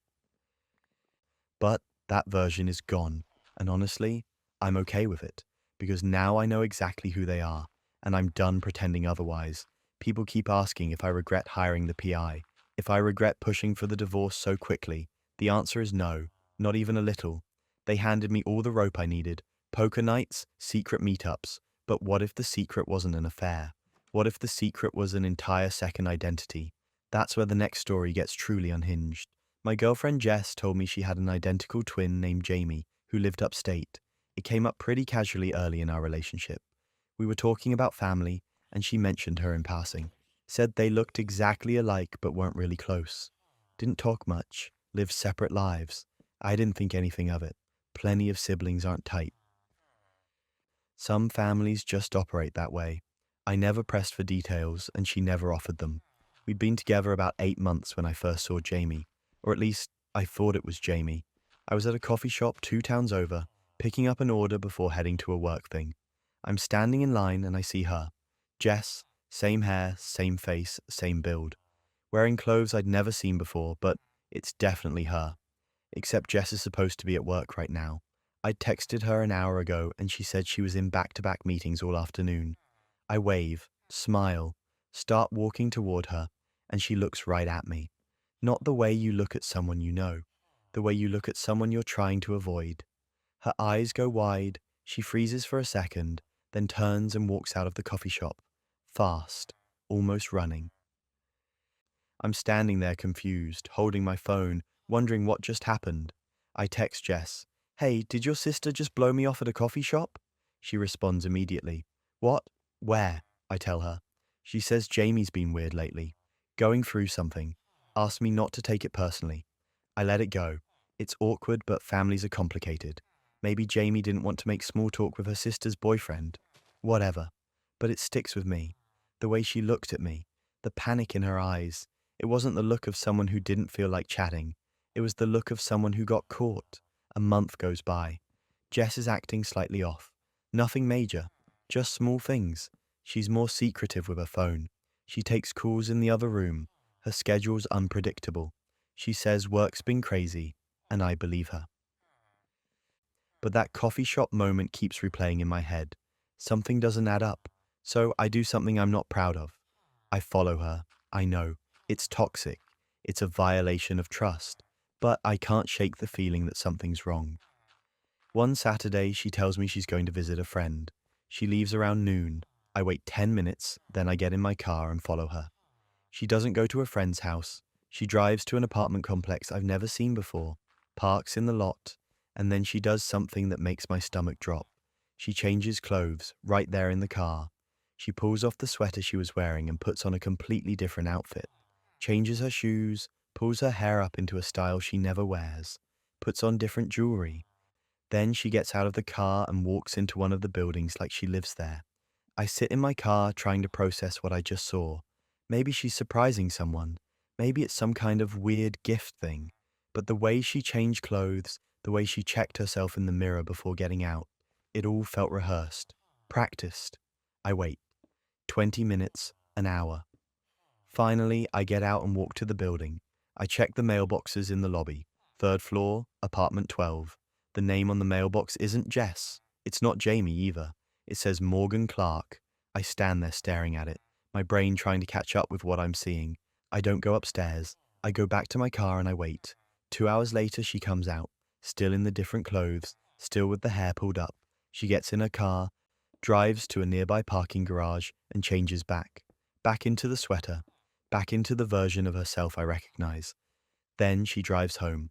But that version is gone, and honestly, I'm okay with it, because now I know exactly who they are, and I'm done pretending otherwise. People keep asking if I regret hiring the PI, if I regret pushing for the divorce so quickly. The answer is no, not even a little. They handed me all the rope I needed. Poker nights, secret meetups. But what if the secret wasn't an affair? What if the secret was an entire second identity? That's where the next story gets truly unhinged. My girlfriend Jess told me she had an identical twin named Jamie, who lived upstate. It came up pretty casually early in our relationship. We were talking about family, and she mentioned her in passing. Said they looked exactly alike but weren't really close. Didn't talk much, lived separate lives. I didn't think anything of it. Plenty of siblings aren't tight. Some families just operate that way. I never pressed for details, and she never offered them. We'd been together about 8 months when I first saw Jamie, or at least I thought it was Jamie. I was at a coffee shop 2 towns over, picking up an order before heading to a work thing. I'm standing in line and I see her. Jess, same hair, same face, same build. Wearing clothes I'd never seen before, but it's definitely her. Except Jess is supposed to be at work right now. I texted her an hour ago and she said she was in back-to-back meetings all afternoon. I wave, smile, start walking toward her, and she looks right at me. Not the way you look at someone you know, the way you look at someone you're trying to avoid. Her eyes go wide, she freezes for a second, then turns and walks out of the coffee shop, fast, almost running. I'm standing there confused, holding my phone, wondering what just happened. I text Jess, "Hey, did your sister just blow me off at a coffee shop?" She responds immediately. "What? Where?" I tell her. She says Jamie's been weird lately, going through something. Asked me not to take it personally. I let it go. It's awkward, but families are complicated. Maybe Jamie didn't want to make small talk with her sister's boyfriend. Whatever. But it sticks with me. The way she looked at me. The panic in her eyes. It wasn't the look of someone who didn't feel like chatting. It was the look of someone who got caught. A month goes by. Jess is acting slightly off. Nothing major. Just small things. She's more secretive with her phone. She takes calls in the other room. Her schedule's unpredictable. She says work's been crazy, and I believe her. But that coffee shop moment keeps replaying in my head. Something doesn't add up, so I do something I'm not proud of. I follow her. I know. It's toxic. It's a violation of trust. But I can't shake the feeling that something's wrong. One Saturday, she tells me she's going to visit a friend. She leaves around noon. I wait 10 minutes, then I get in my car and follow her. She doesn't go to a friend's house. She drives to an apartment complex I've never seen before, parks in the lot, and then she does something that makes my stomach drop. She changes clothes right there in the car. She pulls off the sweater she was wearing and puts on a completely different outfit. Changes her shoes, pulls her hair up into a style she never wears, puts on different jewelry. Then she gets out of the car and walks into one of the buildings like she lives there. I sit in my car trying to process what I just saw. Maybe she's surprising someone. Maybe it's some kind of weird gift thing. But the way she changed clothes, the way she checked herself in the mirror before getting out, it all felt rehearsed, practiced. I wait. 20 minutes, an hour. Finally, I get out and walk to the building. I check the mailboxes in the lobby. Third floor, apartment 12. The name on the mailbox isn't Jess. It's not Jamie either. It says Morgan Clark. I stand there staring at it, my brain trying to catch up with what I'm seeing. I don't go upstairs. I go back to my car and I wait. 2 hours later, she comes out, still in the different clothes, still with the hair pulled up. She gets in her car, drives to a nearby parking garage, and changes back. Back into the sweater. Back into the version of herself I recognize. Then she drives home.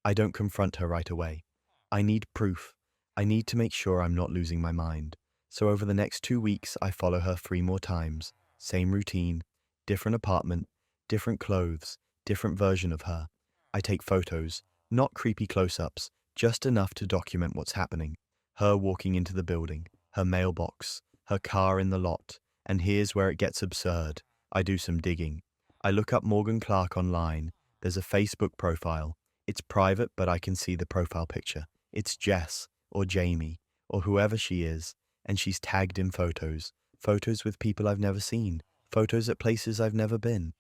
I don't confront her right away. I need proof. I need to make sure I'm not losing my mind. So over the next 2 weeks, I follow her 3 more times. Same routine, different apartment, different clothes, different version of her. I take photos, not creepy close-ups, just enough to document what's happening. Her walking into the building, her mailbox, her car in the lot. And here's where it gets absurd. I do some digging. I look up Morgan Clark online. There's a Facebook profile. It's private, but I can see the profile picture. It's Jess, or Jamie, or whoever she is, and she's tagged in photos. Photos with people I've never seen. Photos at places I've never been.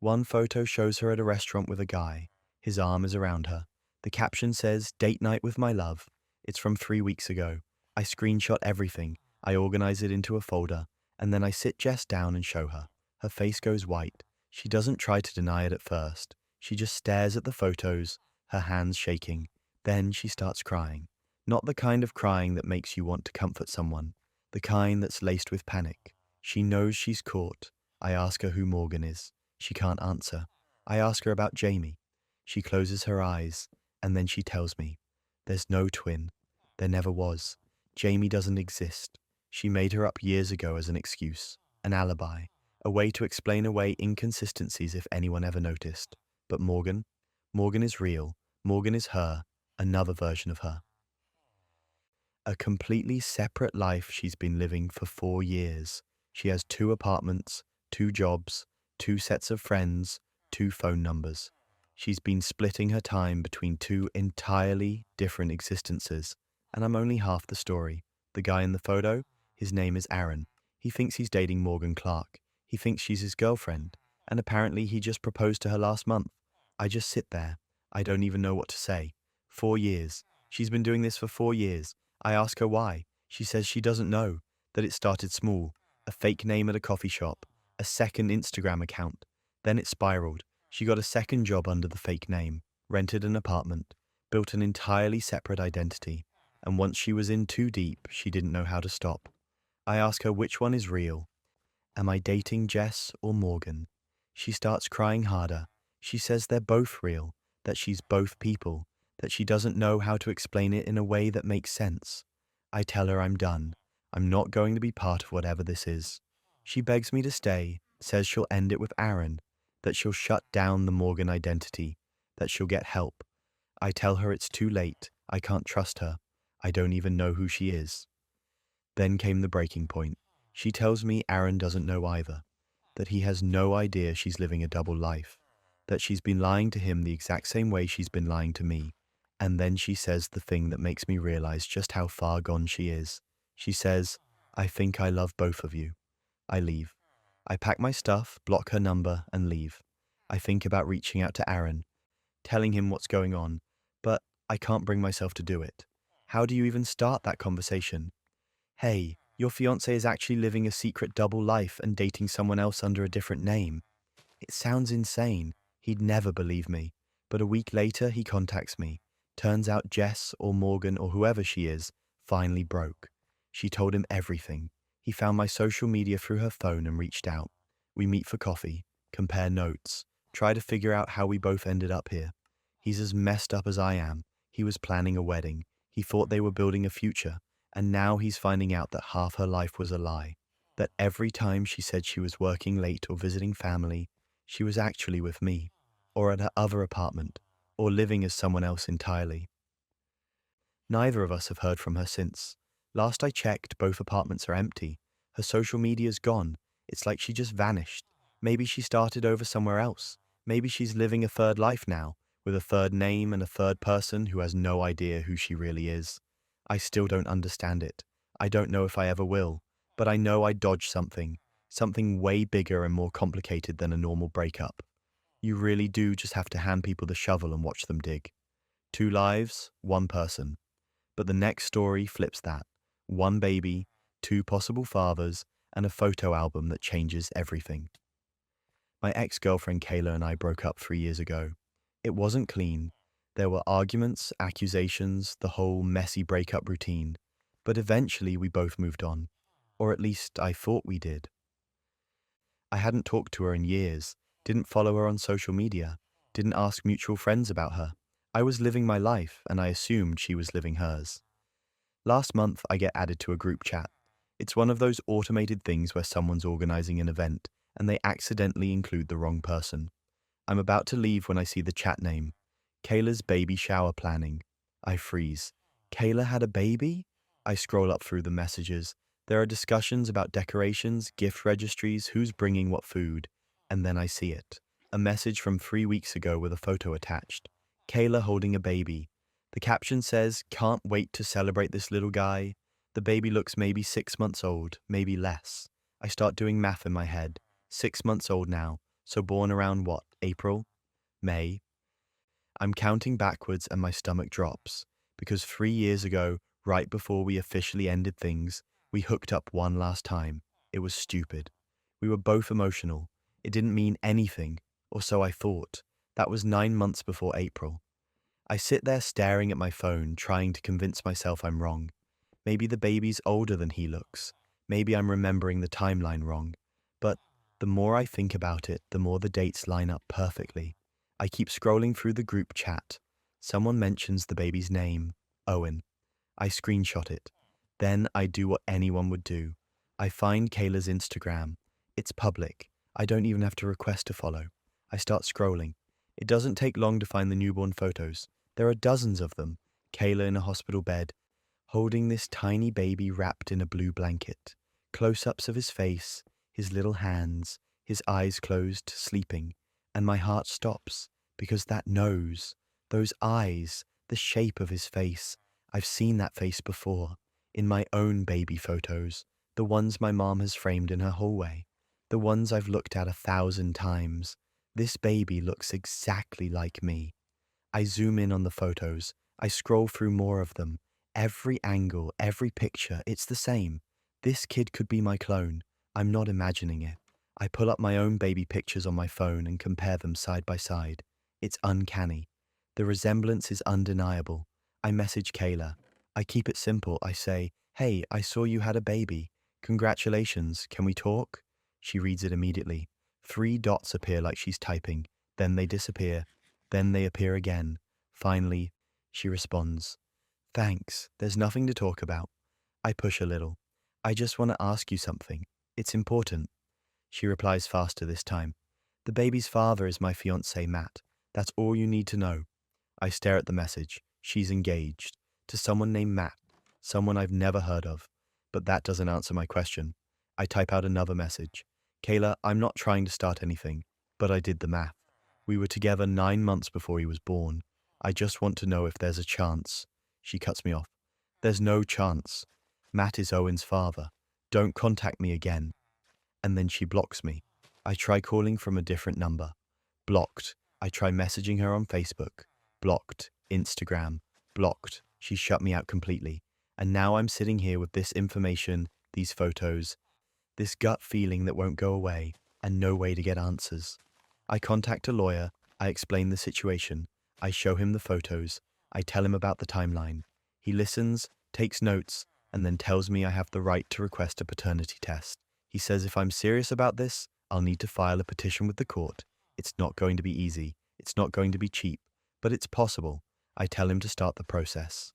One photo shows her at a restaurant with a guy. His arm is around her. The caption says, "Date night with my love." It's from 3 weeks ago. I screenshot everything. I organize it into a folder, and then I sit Jess down and show her. Her face goes white. She doesn't try to deny it at first. She just stares at the photos, her hands shaking. Then she starts crying. Not the kind of crying that makes you want to comfort someone. The kind that's laced with panic. She knows she's caught. I ask her who Morgan is. She can't answer. I ask her about Jamie. She closes her eyes, and then she tells me. There's no twin. There never was. Jamie doesn't exist. She made her up years ago as an excuse, an alibi, a way to explain away inconsistencies if anyone ever noticed. But Morgan is real. Morgan is her, another version of her. A completely separate life she's been living for 4 years. She has 2 apartments, 2 jobs, 2 sets of friends, 2 phone numbers. She's been splitting her time between 2 entirely different existences, and I'm only half the story. The guy in the photo, his name is Aaron. He thinks he's dating Morgan Clark. He thinks she's his girlfriend, and apparently he just proposed to her last month. I just sit there. I don't even know what to say. 4 years. She's been doing this for 4 years. I ask her why. She says she doesn't know, that it started small. A fake name at a coffee shop, a second Instagram account. Then it spiraled. She got a second job under the fake name, rented an apartment, built an entirely separate identity. And once she was in too deep, she didn't know how to stop. I ask her which one is real. Am I dating Jess or Morgan? She starts crying harder. She says they're both real, that she's both people, that she doesn't know how to explain it in a way that makes sense. I tell her I'm done. I'm not going to be part of whatever this is. She begs me to stay, says she'll end it with Aaron, that she'll shut down the Morgan identity, that she'll get help. I tell her it's too late. I can't trust her. I don't even know who she is. Then came the breaking point. She tells me Aaron doesn't know either, that he has no idea she's living a double life, that she's been lying to him the exact same way she's been lying to me. And then she says the thing that makes me realize just how far gone she is. She says, "I think I love both of you." I leave. I pack my stuff, block her number, and leave. I think about reaching out to Aaron, telling him what's going on, but I can't bring myself to do it. How do you even start that conversation? "Hey, your fiancé is actually living a secret double life and dating someone else under a different name." It sounds insane. He'd never believe me. But a week later, he contacts me. Turns out Jess or Morgan or whoever she is finally broke. She told him everything. He found my social media through her phone and reached out. We meet for coffee, compare notes, try to figure out how we both ended up here. He's as messed up as I am. He was planning a wedding. He thought they were building a future. And now he's finding out that half her life was a lie. That every time she said she was working late or visiting family, she was actually with me, or at her other apartment, or living as someone else entirely. Neither of us have heard from her since. Last I checked, both apartments are empty. Her social media's gone. It's like she just vanished. Maybe she started over somewhere else. Maybe she's living a third life now, with a third name and a third person who has no idea who she really is. I still don't understand it. I don't know if I ever will, but I know I dodged something way bigger and more complicated than a normal breakup. You really do just have to hand people the shovel and watch them dig. 2 lives, 1 person. But the next story flips that. 1 baby, 2 possible fathers, and a photo album that changes everything. My ex-girlfriend Kayla and I broke up 3 years ago. It wasn't clean. There were arguments, accusations, the whole messy breakup routine. But eventually we both moved on. Or at least I thought we did. I hadn't talked to her in years, didn't follow her on social media, didn't ask mutual friends about her. I was living my life, and I assumed she was living hers. Last month, I get added to a group chat. It's one of those automated things where someone's organizing an event, and they accidentally include the wrong person. I'm about to leave when I see the chat name. Kayla's baby shower planning. I freeze. Kayla had a baby? I scroll up through the messages. There are discussions about decorations, gift registries, who's bringing what food. And then I see it. A message from 3 weeks ago with a photo attached. Kayla holding a baby. The caption says, "Can't wait to celebrate this little guy." The baby looks maybe 6 months old, maybe less. I start doing math in my head. 6 months old now, so born around what, April? May? I'm counting backwards and my stomach drops, because 3 years ago, right before we officially ended things, we hooked up one last time. It was stupid. We were both emotional. It didn't mean anything, or so I thought. That was 9 months before April. I sit there staring at my phone, trying to convince myself I'm wrong. Maybe the baby's older than he looks. Maybe I'm remembering the timeline wrong. But the more I think about it, the more the dates line up perfectly. I keep scrolling through the group chat. Someone mentions the baby's name, Owen. I screenshot it. Then I do what anyone would do. I find Kayla's Instagram. It's public. I don't even have to request to follow. I start scrolling. It doesn't take long to find the newborn photos. There are dozens of them. Kayla in a hospital bed, holding this tiny baby wrapped in a blue blanket. Close-ups of his face, his little hands, his eyes closed, sleeping. And my heart stops, because that nose, those eyes, the shape of his face. I've seen that face before, in my own baby photos, the ones my mom has framed in her hallway, the ones I've looked at 1,000 times. This baby looks exactly like me. I zoom in on the photos. I scroll through more of them. Every angle, every picture, it's the same. This kid could be my clone. I'm not imagining it. I pull up my own baby pictures on my phone and compare them side by side. It's uncanny. The resemblance is undeniable. I message Kayla. I keep it simple. I say, "Hey, I saw you had a baby. Congratulations. Can we talk?" She reads it immediately. 3 dots appear like she's typing. Then they disappear. Then they appear again. Finally, she responds. "Thanks. There's nothing to talk about." I push a little. "I just want to ask you something. It's important." She replies faster this time. "The baby's father is my fiancé, Matt. That's all you need to know." I stare at the message. She's engaged. To someone named Matt. Someone I've never heard of. But that doesn't answer my question. I type out another message. "Kayla, I'm not trying to start anything, but I did the math. We were together 9 months before he was born. I just want to know if there's a chance." She cuts me off. "There's no chance. Matt is Owen's father. Don't contact me again." And then she blocks me. I try calling from a different number. Blocked. I try messaging her on Facebook. Blocked. Instagram. Blocked. She shut me out completely. And now I'm sitting here with this information, these photos, this gut feeling that won't go away, and no way to get answers. I contact a lawyer. I explain the situation. I show him the photos. I tell him about the timeline. He listens, takes notes, and then tells me I have the right to request a paternity test. He says if I'm serious about this, I'll need to file a petition with the court. It's not going to be easy. It's not going to be cheap, but it's possible. I tell him to start the process.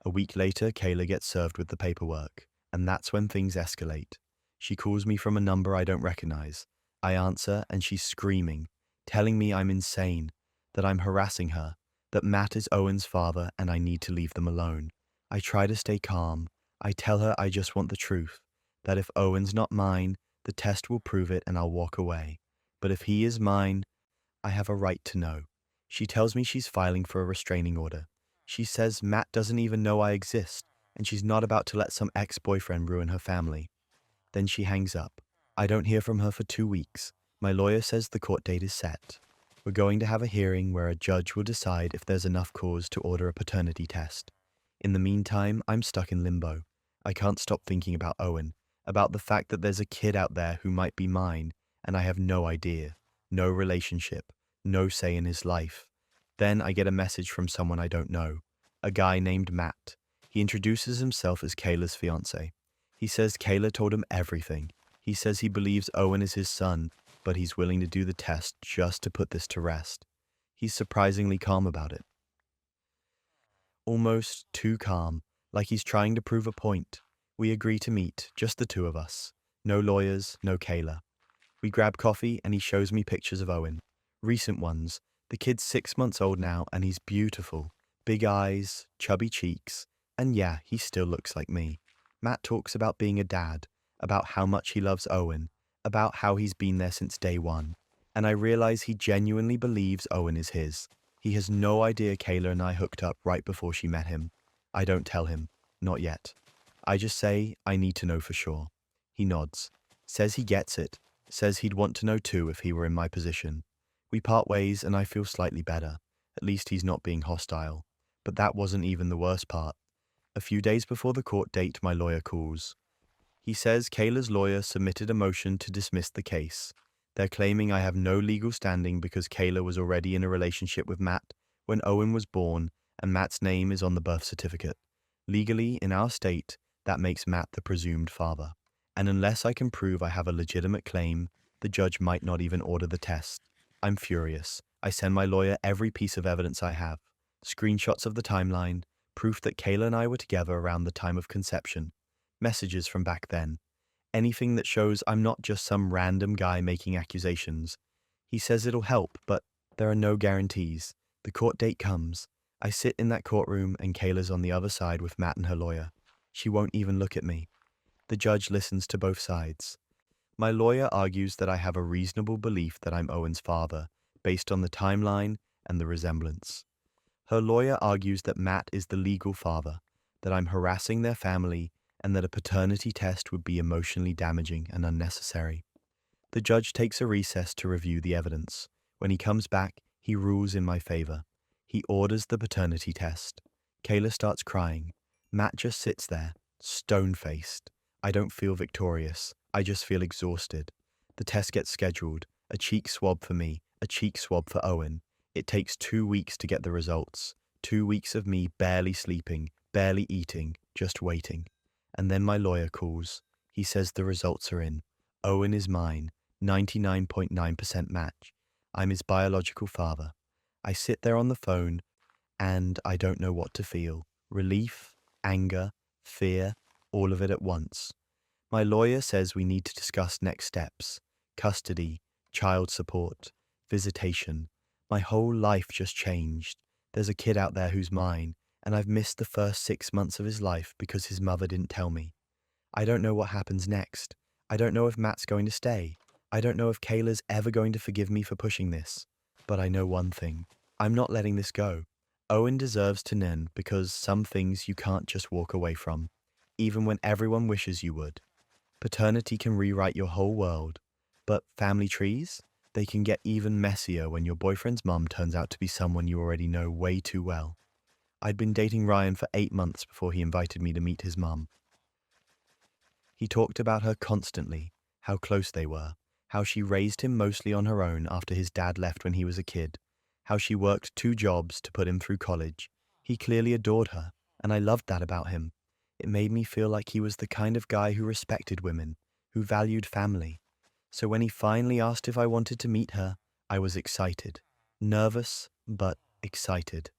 A week later, Kayla gets served with the paperwork, and that's when things escalate. She calls me from a number I don't recognize. I answer, and she's screaming, telling me I'm insane, that I'm harassing her, that Matt is Owen's father and I need to leave them alone. I try to stay calm. I tell her I just want the truth, that if Owen's not mine, the test will prove it and I'll walk away. But if he is mine, I have a right to know. She tells me she's filing for a restraining order. She says Matt doesn't even know I exist, and she's not about to let some ex-boyfriend ruin her family. Then she hangs up. I don't hear from her for 2 weeks. My lawyer says the court date is set. We're going to have a hearing where a judge will decide if there's enough cause to order a paternity test. In the meantime, I'm stuck in limbo. I can't stop thinking about Owen, about the fact that there's a kid out there who might be mine, and I have no idea, no relationship, no say in his life. Then I get a message from someone I don't know, a guy named Matt. He introduces himself as Kayla's fiancé. He says Kayla told him everything. He says he believes Owen is his son, but he's willing to do the test just to put this to rest. He's surprisingly calm about it. Almost too calm, like he's trying to prove a point. We agree to meet, just the two of us. No lawyers, no Kayla. We grab coffee and he shows me pictures of Owen. Recent ones. The kid's 6 months old now and he's beautiful. Big eyes, chubby cheeks, and yeah, he still looks like me. Matt talks about being a dad, about how much he loves Owen, about how he's been there since day one. And I realize he genuinely believes Owen is his. He has no idea Kayla and I hooked up right before she met him. I don't tell him. Not yet. I just say, I need to know for sure. He nods. Says he gets it. Says he'd want to know too if he were in my position. We part ways and I feel slightly better. At least he's not being hostile. But that wasn't even the worst part. A few days before the court date, my lawyer calls. He says Kayla's lawyer submitted a motion to dismiss the case. They're claiming I have no legal standing because Kayla was already in a relationship with Matt when Owen was born and Matt's name is on the birth certificate. Legally, in our state, that makes Matt the presumed father. And unless I can prove I have a legitimate claim, the judge might not even order the test. I'm furious. I send my lawyer every piece of evidence I have. Screenshots of the timeline, proof that Kayla and I were together around the time of conception, messages from back then. Anything that shows I'm not just some random guy making accusations. He says it'll help, but there are no guarantees. The court date comes. I sit in that courtroom and Kayla's on the other side with Matt and her lawyer. She won't even look at me. The judge listens to both sides. My lawyer argues that I have a reasonable belief that I'm Owen's father, based on the timeline and the resemblance. Her lawyer argues that Matt is the legal father, that I'm harassing their family, and that a paternity test would be emotionally damaging and unnecessary. The judge takes a recess to review the evidence. When he comes back, he rules in my favor. He orders the paternity test. Kayla starts crying. Matt just sits there, stone-faced. I don't feel victorious. I just feel exhausted. The test gets scheduled. A cheek swab for me, a cheek swab for Owen. It takes 2 weeks to get the results. 2 weeks of me barely sleeping, barely eating, just waiting. And then my lawyer calls. He says the results are in. Owen is mine, 99.9% match. I'm his biological father. I sit there on the phone, and I don't know what to feel. Relief, anger, fear, all of it at once. My lawyer says we need to discuss next steps. Custody, child support, visitation. My whole life just changed. There's a kid out there who's mine, and I've missed the first 6 months of his life because his mother didn't tell me. I don't know what happens next. I don't know if Matt's going to stay. I don't know if Kayla's ever going to forgive me for pushing this. But I know one thing. I'm not letting this go. Owen deserves to know because some things you can't just walk away from, even when everyone wishes you would. Paternity can rewrite your whole world. But family trees? They can get even messier when your boyfriend's mum turns out to be someone you already know way too well. I'd been dating Ryan for 8 months before he invited me to meet his mum. He talked about her constantly, how close they were, how she raised him mostly on her own after his dad left when he was a kid, how she worked 2 jobs to put him through college. He clearly adored her, and I loved that about him. It made me feel like he was the kind of guy who respected women, who valued family. So when he finally asked if I wanted to meet her, I was excited. Nervous, but excited.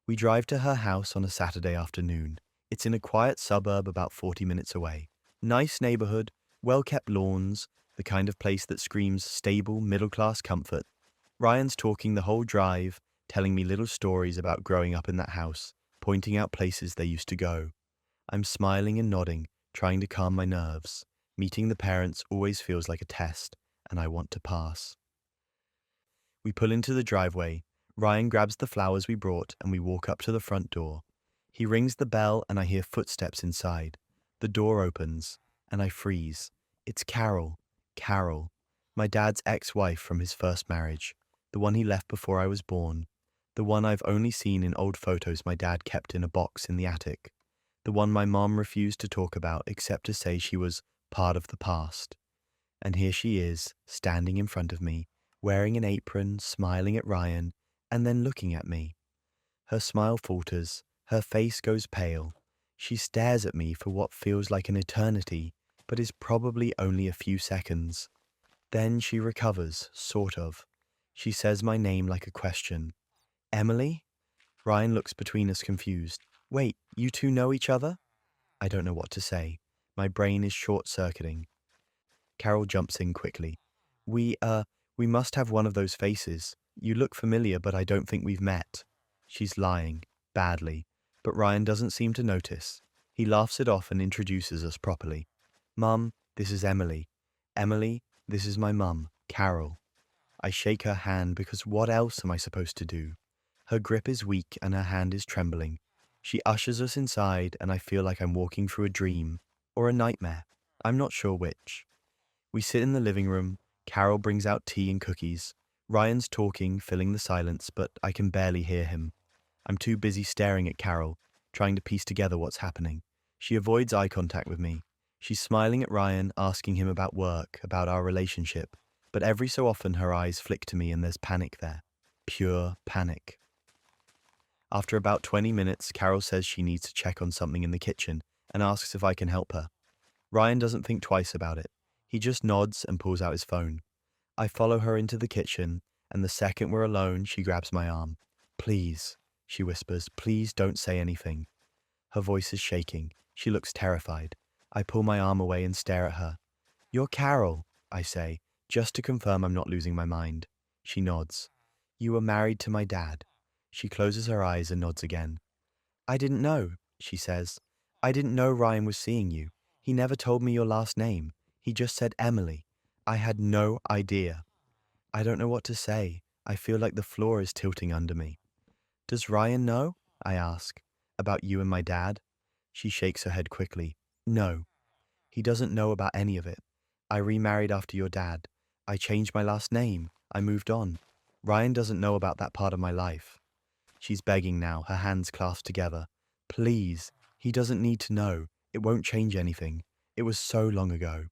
We drive to her house on a Saturday afternoon. It's in a quiet suburb about 40 minutes away. Nice neighborhood, well-kept lawns, the kind of place that screams stable, middle-class comfort. Ryan's talking the whole drive, telling me little stories about growing up in that house, pointing out places they used to go. I'm smiling and nodding, trying to calm my nerves. Meeting the parents always feels like a test, and I want to pass. We pull into the driveway. Ryan grabs the flowers we brought, and we walk up to the front door. He rings the bell, and I hear footsteps inside. The door opens, and I freeze. It's Carol. Carol. My dad's ex-wife from his first marriage. The one he left before I was born. The one I've only seen in old photos my dad kept in a box in the attic. The one my mom refused to talk about except to say she was part of the past. And here she is, standing in front of me, wearing an apron, smiling at Ryan, and then looking at me. Her smile falters, her face goes pale. She stares at me for what feels like an eternity, but is probably only a few seconds. Then she recovers, sort of. She says my name like a question. Emily? Ryan looks between us confused. Wait, you two know each other? I don't know what to say. My brain is short-circuiting. Carol jumps in quickly. We must have one of those faces. You look familiar, but I don't think we've met. She's lying, badly, but Ryan doesn't seem to notice. He laughs it off and introduces us properly. Mum, this is Emily. Emily, this is my mum, Carol. I shake her hand because what else am I supposed to do? Her grip is weak and her hand is trembling. She ushers us inside and I feel like I'm walking through a dream or a nightmare. I'm not sure which. We sit in the living room. Carol brings out tea and cookies. Ryan's talking, filling the silence, but I can barely hear him. I'm too busy staring at Carol, trying to piece together what's happening. She avoids eye contact with me. She's smiling at Ryan, asking him about work, about our relationship, but every so often her eyes flick to me and there's panic there. Pure panic. After about 20 minutes, Carol says she needs to check on something in the kitchen and asks if I can help her. Ryan doesn't think twice about it. He just nods and pulls out his phone. I follow her into the kitchen, and the second we're alone, she grabs my arm. Please, she whispers, please don't say anything. Her voice is shaking. She looks terrified. I pull my arm away and stare at her. You're Carol, I say, just to confirm I'm not losing my mind. She nods. You were married to my dad. She closes her eyes and nods again. I didn't know, she says. I didn't know Ryan was seeing you. He never told me your last name. He just said Emily. I had no idea. I don't know what to say. I feel like the floor is tilting under me. Does Ryan know? I ask. About you and my dad? She shakes her head quickly. No. He doesn't know about any of it. I remarried after your dad. I changed my last name. I moved on. Ryan doesn't know about that part of my life. She's begging now, her hands clasped together. Please, he doesn't need to know. It won't change anything. It was so long ago.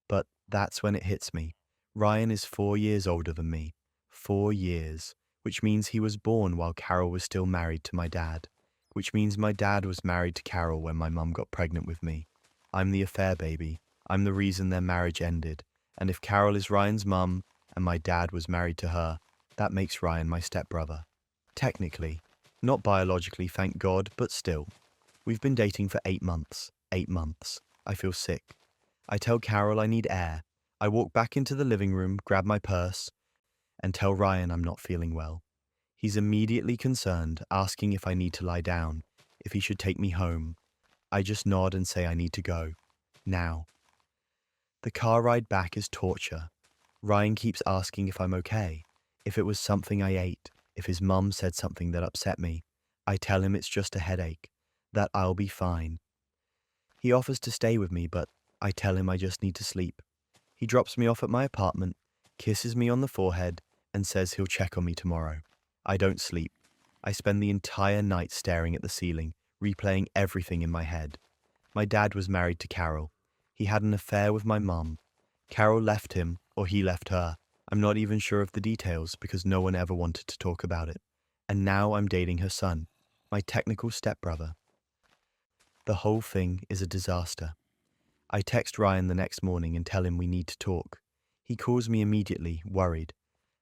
But that's when it hits me. Ryan is 4 years older than me. 4 years. Which means he was born while Carol was still married to my dad. Which means my dad was married to Carol when my mum got pregnant with me. I'm the affair baby. I'm the reason their marriage ended. And if Carol is Ryan's mum and my dad was married to her, that makes Ryan my stepbrother. Technically. Not biologically, thank God, but still. We've been dating for 8 months. 8 months. I feel sick. I tell Carol I need air. I walk back into the living room, grab my purse, and tell Ryan I'm not feeling well. He's immediately concerned, asking if I need to lie down, if he should take me home. I just nod and say I need to go. Now. The car ride back is torture. Ryan keeps asking if I'm okay, if it was something I ate, if his mum said something that upset me. I tell him it's just a headache, that I'll be fine. He offers to stay with me, but I tell him I just need to sleep. He drops me off at my apartment, kisses me on the forehead, and says he'll check on me tomorrow. I don't sleep. I spend the entire night staring at the ceiling, replaying everything in my head. My dad was married to Carol. He had an affair with my mum. Carol left him, or he left her. I'm not even sure of the details because no one ever wanted to talk about it. And now I'm dating her son. my technical stepbrother. The whole thing is a disaster. I text Ryan the next morning and tell him we need to talk. He calls me immediately, worried.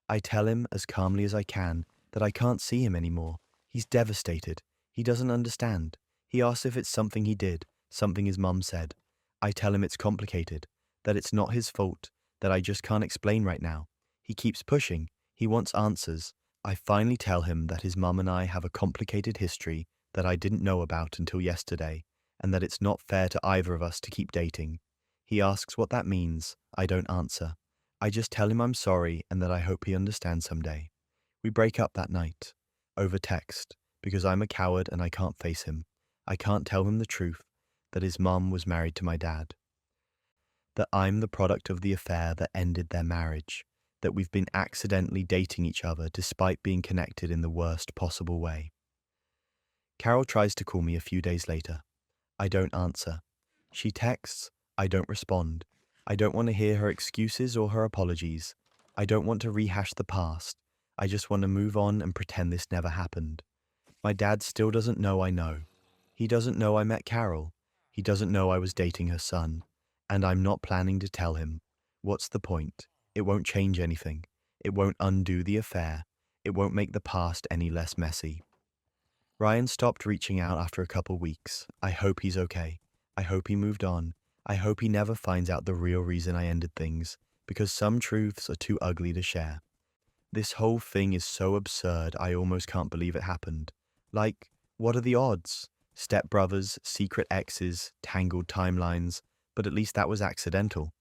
I tell him as calmly as I can that I can't see him anymore. He's devastated. He doesn't understand. He asks if it's something he did, something his mum said. I tell him it's complicated, that it's not his fault, that I just can't explain right now. He keeps pushing. He wants answers. I finally tell him that his mum and I have a complicated history that I didn't know about until yesterday, and that it's not fair to either of us to keep dating. He asks what that means. I don't answer. I just tell him I'm sorry and that I hope he understands someday. We break up that night, over text, because I'm a coward and I can't face him. I can't tell him the truth, that his mum was married to my dad. That I'm the product of the affair that ended their marriage. That we've been accidentally dating each other despite being connected in the worst possible way. Carol tries to call me a few days later. I don't answer. She texts. I don't respond. I don't want to hear her excuses or her apologies. I don't want to rehash the past. I just want to move on and pretend this never happened. My dad still doesn't know I know. He doesn't know I met Carol. He doesn't know I was dating her son. And I'm not planning to tell him. What's the point? It won't change anything. It won't undo the affair. It won't make the past any less messy. Ryan stopped reaching out after a couple weeks. I hope he's okay. I hope he moved on. I hope he never finds out the real reason I ended things, because some truths are too ugly to share. This whole thing is so absurd I almost can't believe it happened. Like, what are the odds? Stepbrothers, secret exes, tangled timelines, but at least that was accidental.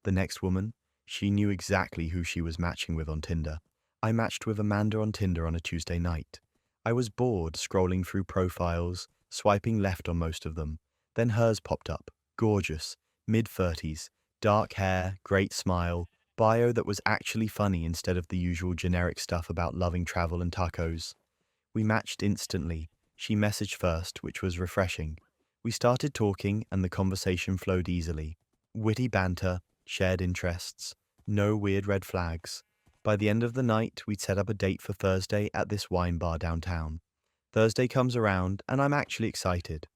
The next woman, she knew exactly who she was matching with on Tinder. I matched with Amanda on Tinder on a Tuesday night. I was bored scrolling through profiles, swiping left on most of them. Then hers popped up, gorgeous, mid-30s, dark hair, great smile, bio that was actually funny instead of the usual generic stuff about loving travel and tacos. We matched instantly. She messaged first, which was refreshing. We started talking and the conversation flowed easily. Witty banter, shared interests, no weird red flags. By the end of the night, we'd set up a date for Thursday at this wine bar downtown. Thursday comes around and I'm actually excited.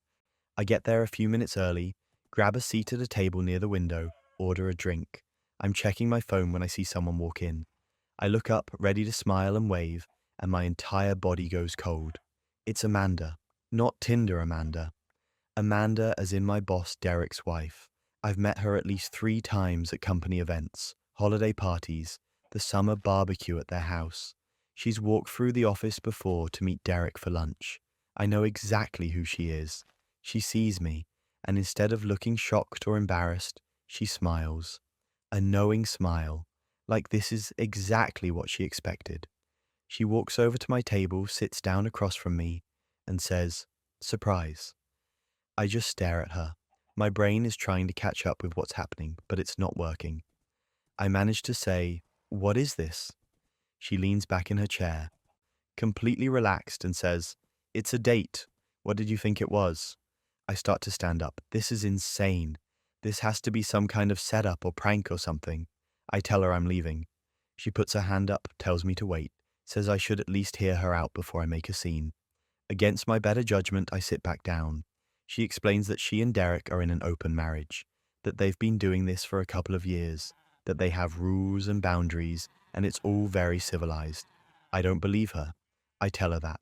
I get there a few minutes early, grab a seat at a table near the window, order a drink. I'm checking my phone when I see someone walk in. I look up, ready to smile and wave, and my entire body goes cold. It's Amanda. Not Tinder Amanda. Amanda as in my boss Derek's wife. I've met her at least 3 times at company events, holiday parties, the summer barbecue at their house. She's walked through the office before to meet Derek for lunch. I know exactly who she is. She sees me, and instead of looking shocked or embarrassed, she smiles. A knowing smile, like this is exactly what she expected. She walks over to my table, sits down across from me, and says, "Surprise." I just stare at her. My brain is trying to catch up with what's happening, but it's not working. I manage to say, "What is this?" She leans back in her chair, completely relaxed, and says, "It's a date. What did you think it was?" I start to stand up. This is insane. This has to be some kind of setup or prank or something. I tell her I'm leaving. She puts her hand up, tells me to wait, says I should at least hear her out before I make a scene. Against my better judgment, I sit back down. She explains that she and Derek are in an open marriage, that they've been doing this for a couple of years, that they have rules and boundaries, and it's all very civilized. I don't believe her. I tell her that.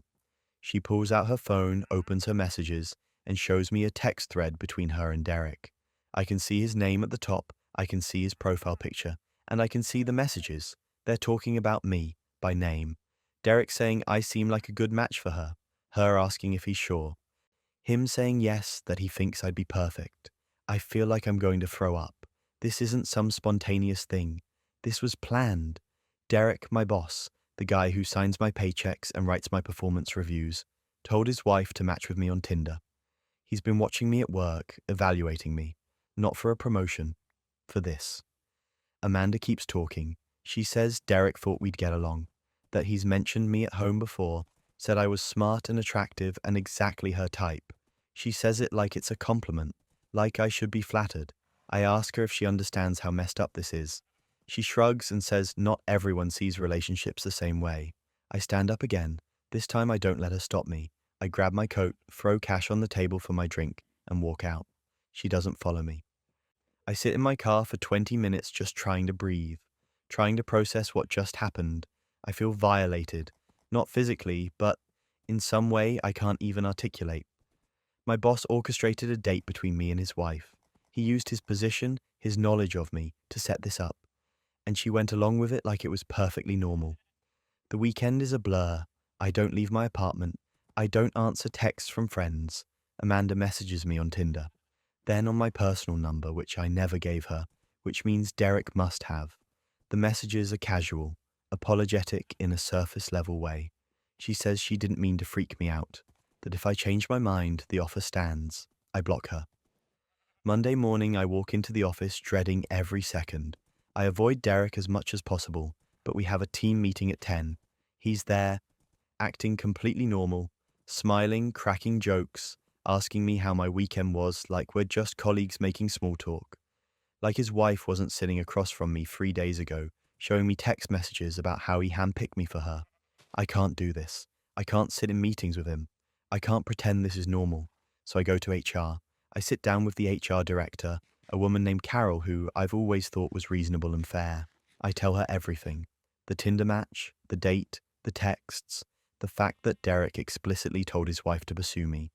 She pulls out her phone, opens her messages, and shows me a text thread between her and Derek. I can see his name at the top, I can see his profile picture, and I can see the messages. They're talking about me, by name. Derek saying I seem like a good match for her asking if he's sure. Him saying yes, that he thinks I'd be perfect. I feel like I'm going to throw up. This isn't some spontaneous thing. This was planned. Derek, my boss, the guy who signs my paychecks and writes my performance reviews, told his wife to match with me on Tinder. He's been watching me at work, evaluating me. Not for a promotion. For this. Amanda keeps talking. She says Derek thought we'd get along. That he's mentioned me at home before. Said I was smart and attractive and exactly her type. She says it like it's a compliment. Like I should be flattered. I ask her if she understands how messed up this is. She shrugs and says not everyone sees relationships the same way. I stand up again. This time I don't let her stop me. I grab my coat, throw cash on the table for my drink, and walk out. She doesn't follow me. I sit in my car for 20 minutes just trying to breathe, trying to process what just happened. I feel violated, not physically, but in some way I can't even articulate. My boss orchestrated a date between me and his wife. He used his position, his knowledge of me, to set this up, and she went along with it like it was perfectly normal. The weekend is a blur. I don't leave my apartment. I don't answer texts from friends. Amanda messages me on Tinder. Then on my personal number, which I never gave her, which means Derek must have. The messages are casual, apologetic in a surface level way. She says she didn't mean to freak me out, that if I change my mind, the offer stands. I block her. Monday morning, I walk into the office dreading every second. I avoid Derek as much as possible, but we have a team meeting at 10. He's there, acting completely normal, smiling, cracking jokes, asking me how my weekend was like we're just colleagues making small talk. Like his wife wasn't sitting across from me 3 days ago, showing me text messages about how he handpicked me for her. I can't do this. I can't sit in meetings with him. I can't pretend this is normal. So I go to HR. I sit down with the HR director, a woman named Carol who I've always thought was reasonable and fair. I tell her everything. The Tinder match, the date, the texts, the fact that Derek explicitly told his wife to pursue me.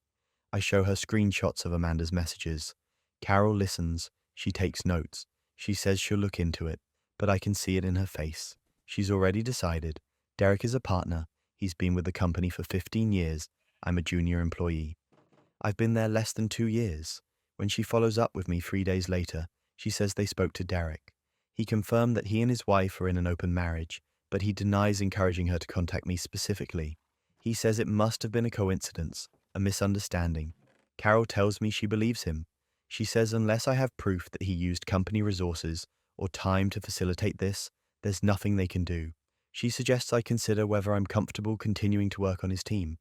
I show her screenshots of Amanda's messages. Carol listens. She takes notes. She says she'll look into it, but I can see it in her face. She's already decided. Derek is a partner. He's been with the company for 15 years. I'm a junior employee. I've been there less than 2 years. When she follows up with me 3 days later, she says they spoke to Derek. He confirmed that he and his wife are in an open marriage, but he denies encouraging her to contact me specifically. He says it must have been a coincidence, a misunderstanding. Carol tells me she believes him. She says unless I have proof that he used company resources or time to facilitate this, there's nothing they can do. She suggests I consider whether I'm comfortable continuing to work on his team.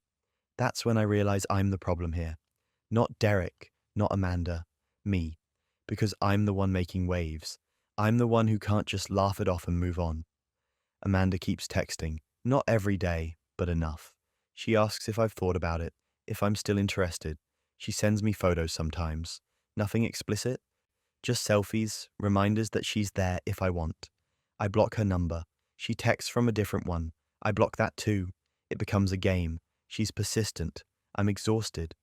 That's when I realize I'm the problem here. Not Derek, not Amanda, me. Because I'm the one making waves. I'm the one who can't just laugh it off and move on. Amanda keeps texting, not every day, but enough. She asks if I've thought about it, if I'm still interested. She sends me photos sometimes. Nothing explicit, just selfies, reminders that she's there if I want. I block her number. She texts from a different one. I block that too. It becomes a game. She's persistent. I'm exhausted.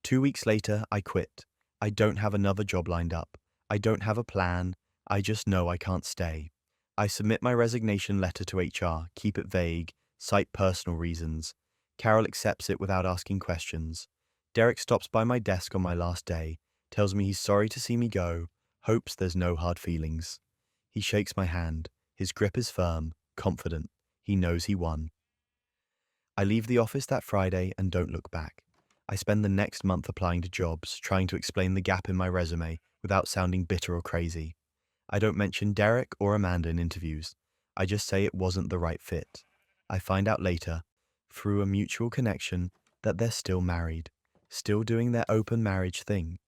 2 weeks later, I quit. I don't have another job lined up. I don't have a plan. I just know I can't stay. I submit my resignation letter to HR, keep it vague, cite personal reasons. Carol accepts it without asking questions. Derek stops by my desk on my last day, tells me he's sorry to see me go, hopes there's no hard feelings. He shakes my hand. His grip is firm, confident. He knows he won. I leave the office that Friday and don't look back. I spend the next month applying to jobs, trying to explain the gap in my resume without sounding bitter or crazy. I don't mention Derek or Amanda in interviews. I just say it wasn't the right fit. I find out later, through a mutual connection, that they're still married, still doing their open marriage thing.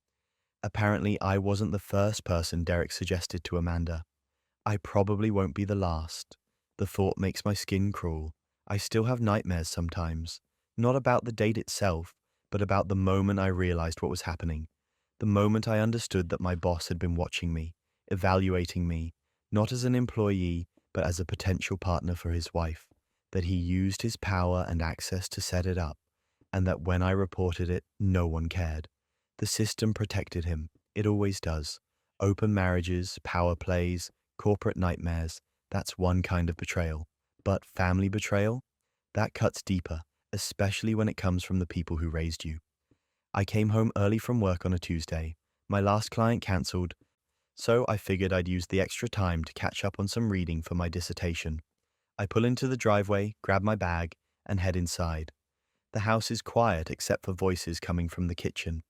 Apparently, I wasn't the first person Derek suggested to Amanda. I probably won't be the last. The thought makes my skin crawl. I still have nightmares sometimes, not about the date itself, but about the moment I realized what was happening. The moment I understood that my boss had been watching me, evaluating me, not as an employee, but as a potential partner for his wife, that he used his power and access to set it up, and that when I reported it, no one cared. The system protected him. It always does. Open marriages, power plays, corporate nightmares, that's one kind of betrayal. But family betrayal? That cuts deeper, especially when it comes from the people who raised you. I came home early from work on a Tuesday. My last client cancelled, so I figured I'd use the extra time to catch up on some reading for my dissertation. I pull into the driveway, grab my bag, and head inside. The house is quiet except for voices coming from the kitchen.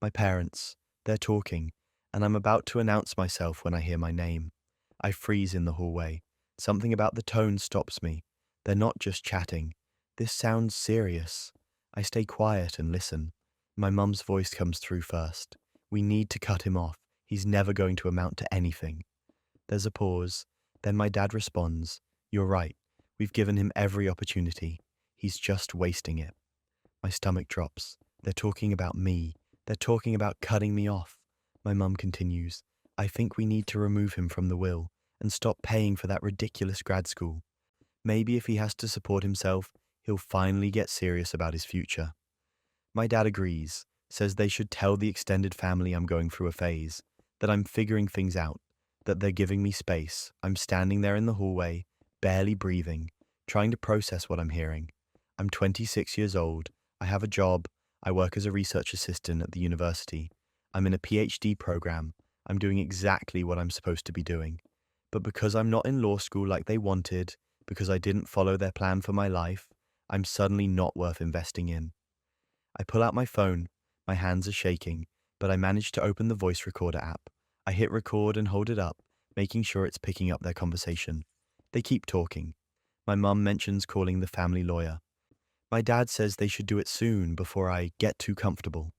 My parents, they're talking, and I'm about to announce myself when I hear my name. I freeze in the hallway. Something about the tone stops me. They're not just chatting. This sounds serious. I stay quiet and listen. My mum's voice comes through first. We need to cut him off. He's never going to amount to anything. There's a pause. Then my dad responds, "You're right. We've given him every opportunity. He's just wasting it." My stomach drops. They're talking about me. They're talking about cutting me off. My mum continues, I think we need to remove him from the will and stop paying for that ridiculous grad school. Maybe if he has to support himself, he'll finally get serious about his future. My dad agrees, says they should tell the extended family I'm going through a phase, that I'm figuring things out, that they're giving me space. I'm standing there in the hallway, barely breathing, trying to process what I'm hearing. I'm 26 years old. I have a job. I work as a research assistant at the university. I'm in a PhD program. I'm doing exactly what I'm supposed to be doing. But because I'm not in law school like they wanted, because I didn't follow their plan for my life, I'm suddenly not worth investing in. I pull out my phone. My hands are shaking, but I manage to open the voice recorder app. I hit record and hold it up, making sure it's picking up their conversation. They keep talking. My mum mentions calling the family lawyer. My dad says they should do it soon before I get too comfortable.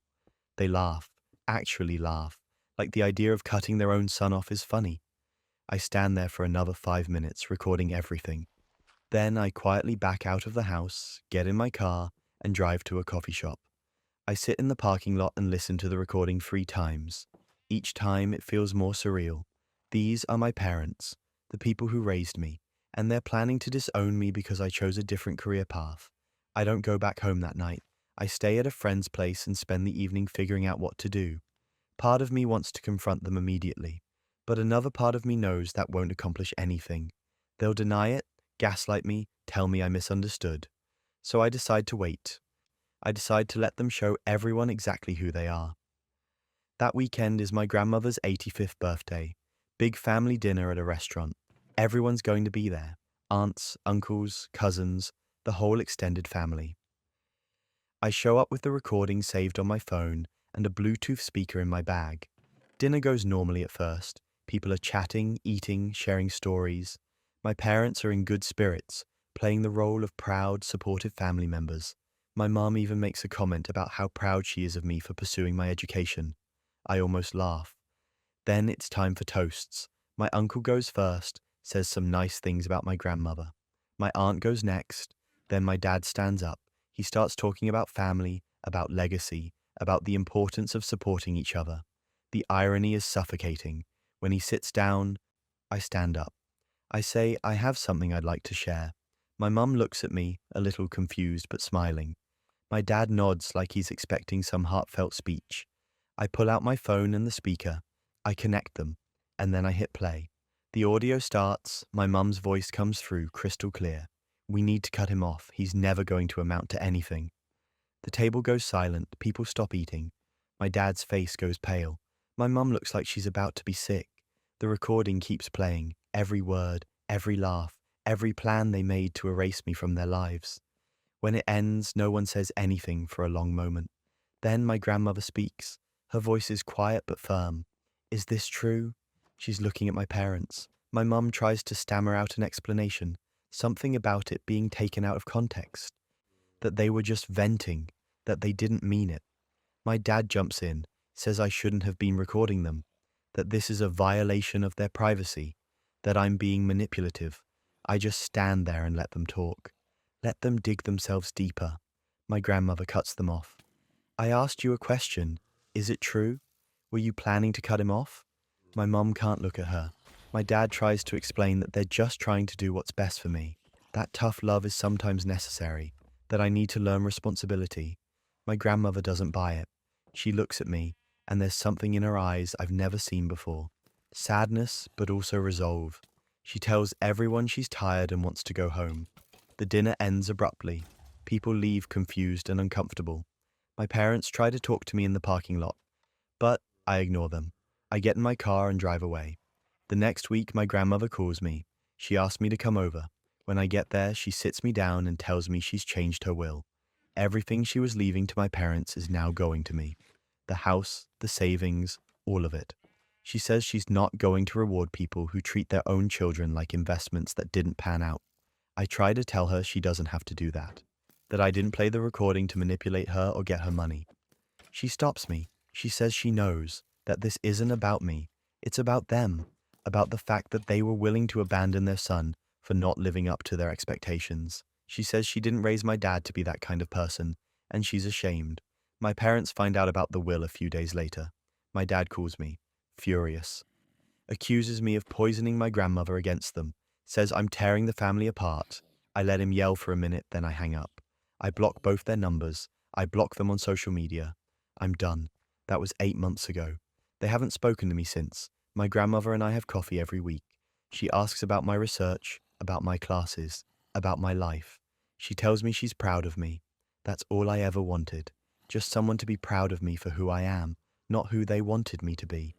They laugh, actually laugh, like the idea of cutting their own son off is funny. I stand there for another 5 minutes, recording everything. Then I quietly back out of the house, get in my car, and drive to a coffee shop. I sit in the parking lot and listen to the recording 3 times. Each time it feels more surreal. These are my parents, the people who raised me, and they're planning to disown me because I chose a different career path. I don't go back home that night. I stay at a friend's place and spend the evening figuring out what to do. Part of me wants to confront them immediately, but another part of me knows that won't accomplish anything. They'll deny it, gaslight me, tell me I misunderstood. So I decide to wait. I decide to let them show everyone exactly who they are. That weekend is my grandmother's 85th birthday. Big family dinner at a restaurant. Everyone's going to be there. Aunts, uncles, cousins, the whole extended family. I show up with the recording saved on my phone and a Bluetooth speaker in my bag. Dinner goes normally at first. People are chatting, eating, sharing stories. My parents are in good spirits, playing the role of proud, supportive family members. My mum even makes a comment about how proud she is of me for pursuing my education. I almost laugh. Then it's time for toasts. My uncle goes first, says some nice things about my grandmother. My aunt goes next. Then my dad stands up. He starts talking about family, about legacy, about the importance of supporting each other. The irony is suffocating. When he sits down, I stand up. I say I have something I'd like to share. My mum looks at me, a little confused but smiling. My dad nods like he's expecting some heartfelt speech. I pull out my phone and the speaker. I connect them, and then I hit play. The audio starts. My mum's voice comes through, crystal clear. We need to cut him off. He's never going to amount to anything. The table goes silent. People stop eating. My dad's face goes pale. My mum looks like she's about to be sick. The recording keeps playing. Every word, every laugh, every plan they made to erase me from their lives. When it ends, no one says anything for a long moment. Then my grandmother speaks. Her voice is quiet but firm. Is this true? She's looking at my parents. My mum tries to stammer out an explanation, something about it being taken out of context, that they were just venting, that they didn't mean it. My dad jumps in, says I shouldn't have been recording them, that this is a violation of their privacy, that I'm being manipulative. I just stand there and let them talk. Let them dig themselves deeper. My grandmother cuts them off. I asked you a question. Is it true? Were you planning to cut him off? My mum can't look at her. My dad tries to explain that they're just trying to do what's best for me, that tough love is sometimes necessary, that I need to learn responsibility. My grandmother doesn't buy it. She looks at me, and there's something in her eyes I've never seen before. Sadness, but also resolve. She tells everyone she's tired and wants to go home. The dinner ends abruptly. People leave confused and uncomfortable. My parents try to talk to me in the parking lot, but I ignore them. I get in my car and drive away. The next week, my grandmother calls me. She asks me to come over. When I get there, she sits me down and tells me she's changed her will. Everything she was leaving to my parents is now going to me. The house, the savings, all of it. She says she's not going to reward people who treat their own children like investments that didn't pan out. I try to tell her she doesn't have to do that I didn't play the recording to manipulate her or get her money. She stops me. She says she knows that this isn't about me. It's about them, about the fact that they were willing to abandon their son for not living up to their expectations. She says she didn't raise my dad to be that kind of person, and she's ashamed. My parents find out about the will a few days later. My dad calls me, furious, accuses me of poisoning my grandmother against them, says I'm tearing the family apart. I let him yell for a minute, then I hang up. I block both their numbers. I block them on social media. I'm done. That was 8 months ago. They haven't spoken to me since. My grandmother and I have coffee every week. She asks about my research, about my classes, about my life. She tells me she's proud of me. That's all I ever wanted. Just someone to be proud of me for who I am, not who they wanted me to be.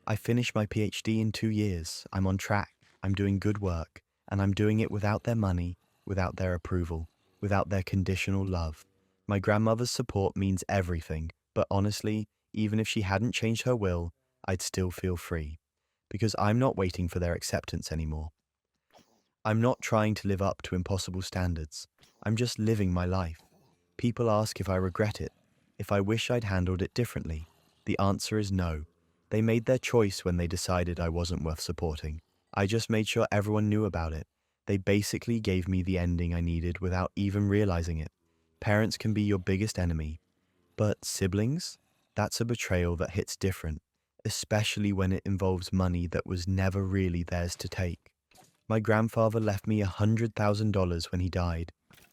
I finished my PhD in 2 years. I'm on track. I'm doing good work, and I'm doing it without their money, without their approval, without their conditional love. My grandmother's support means everything, but honestly, even if she hadn't changed her will, I'd still feel free, because I'm not waiting for their acceptance anymore. I'm not trying to live up to impossible standards. I'm just living my life. People ask if I regret it, if I wish I'd handled it differently. The answer is no. They made their choice when they decided I wasn't worth supporting. I just made sure everyone knew about it. They basically gave me the ending I needed without even realizing it. Parents can be your biggest enemy, but siblings? That's a betrayal that hits different, especially when it involves money that was never really theirs to take. My grandfather left me $100,000 when he died.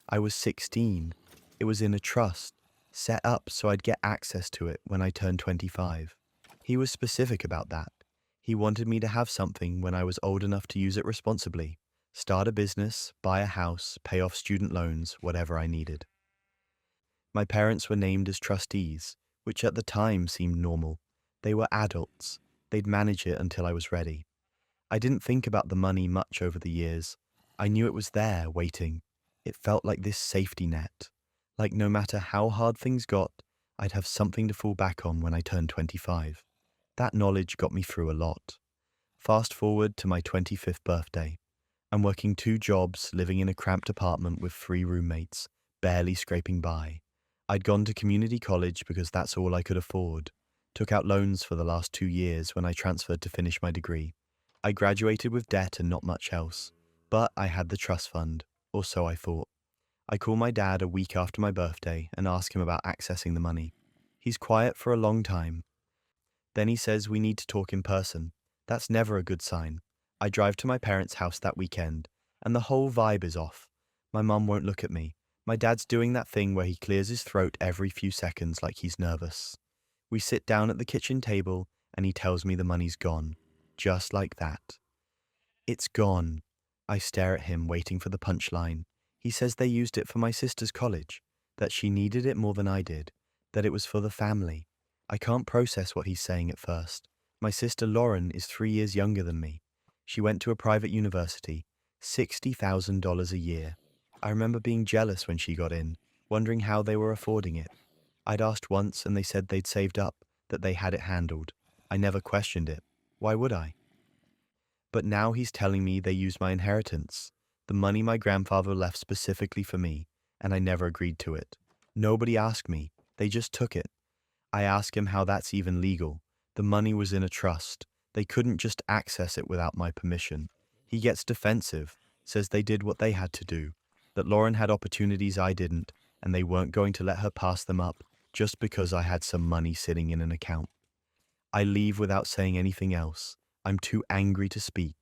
I was 16. It was in a trust, set up so I'd get access to it when I turned 25. He was specific about that. He wanted me to have something when I was old enough to use it responsibly. Start a business, buy a house, pay off student loans, whatever I needed. My parents were named as trustees, which at the time seemed normal. They were adults. They'd manage it until I was ready. I didn't think about the money much over the years. I knew it was there, waiting. It felt like this safety net. Like no matter how hard things got, I'd have something to fall back on when I turned 25. That knowledge got me through a lot. Fast forward to my 25th birthday. I'm working 2 jobs, living in a cramped apartment with 3 roommates, barely scraping by. I'd gone to community college because that's all I could afford. Took out loans for the last 2 years when I transferred to finish my degree. I graduated with debt and not much else, but I had the trust fund, or so I thought. I call my dad a week after my birthday and ask him about accessing the money. He's quiet for a long time. Then he says we need to talk in person. That's never a good sign. I drive to my parents' house that weekend, and the whole vibe is off. My mum won't look at me. My dad's doing that thing where he clears his throat every few seconds like he's nervous. We sit down at the kitchen table, and he tells me the money's gone. Just like that. It's gone. I stare at him, waiting for the punchline. He says they used it for my sister's college, that she needed it more than I did, that it was for the family. I can't process what he's saying at first. My sister Lauren is 3 years younger than me. She went to a private university, $60,000 a year. I remember being jealous when she got in, wondering how they were affording it. I'd asked once and they said they'd saved up, that they had it handled. I never questioned it. Why would I? But now he's telling me they used my inheritance, the money my grandfather left specifically for me, and I never agreed to it. Nobody asked me. They just took it. I ask him how that's even legal. The money was in a trust. They couldn't just access it without my permission. He gets defensive, says they did what they had to do, that Lauren had opportunities I didn't, and they weren't going to let her pass them up just because I had some money sitting in an account. I leave without saying anything else. I'm too angry to speak.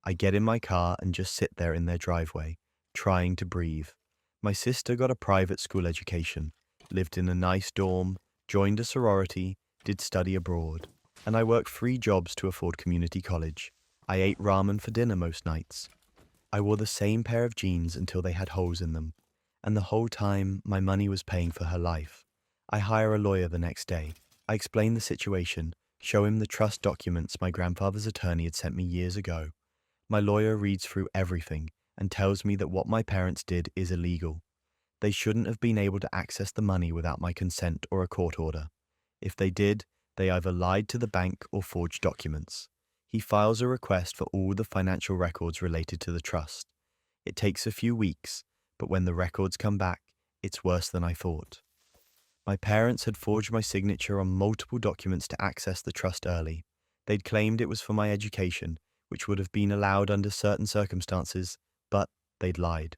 I get in my car and just sit there in their driveway, trying to breathe. My sister got a private school education, lived in a nice dorm, joined a sorority, did study abroad, and I worked 3 jobs to afford community college. I ate ramen for dinner most nights. I wore the same pair of jeans until they had holes in them, and the whole time my money was paying for her life. I hire a lawyer the next day. I explain the situation, show him the trust documents my grandfather's attorney had sent me years ago. My lawyer reads through everything and tells me that what my parents did is illegal. They shouldn't have been able to access the money without my consent or a court order. If they did, they either lied to the bank or forged documents. He files a request for all the financial records related to the trust. It takes a few weeks, but when the records come back, it's worse than I thought. My parents had forged my signature on multiple documents to access the trust early. They'd claimed it was for my education, which would have been allowed under certain circumstances, but they'd lied.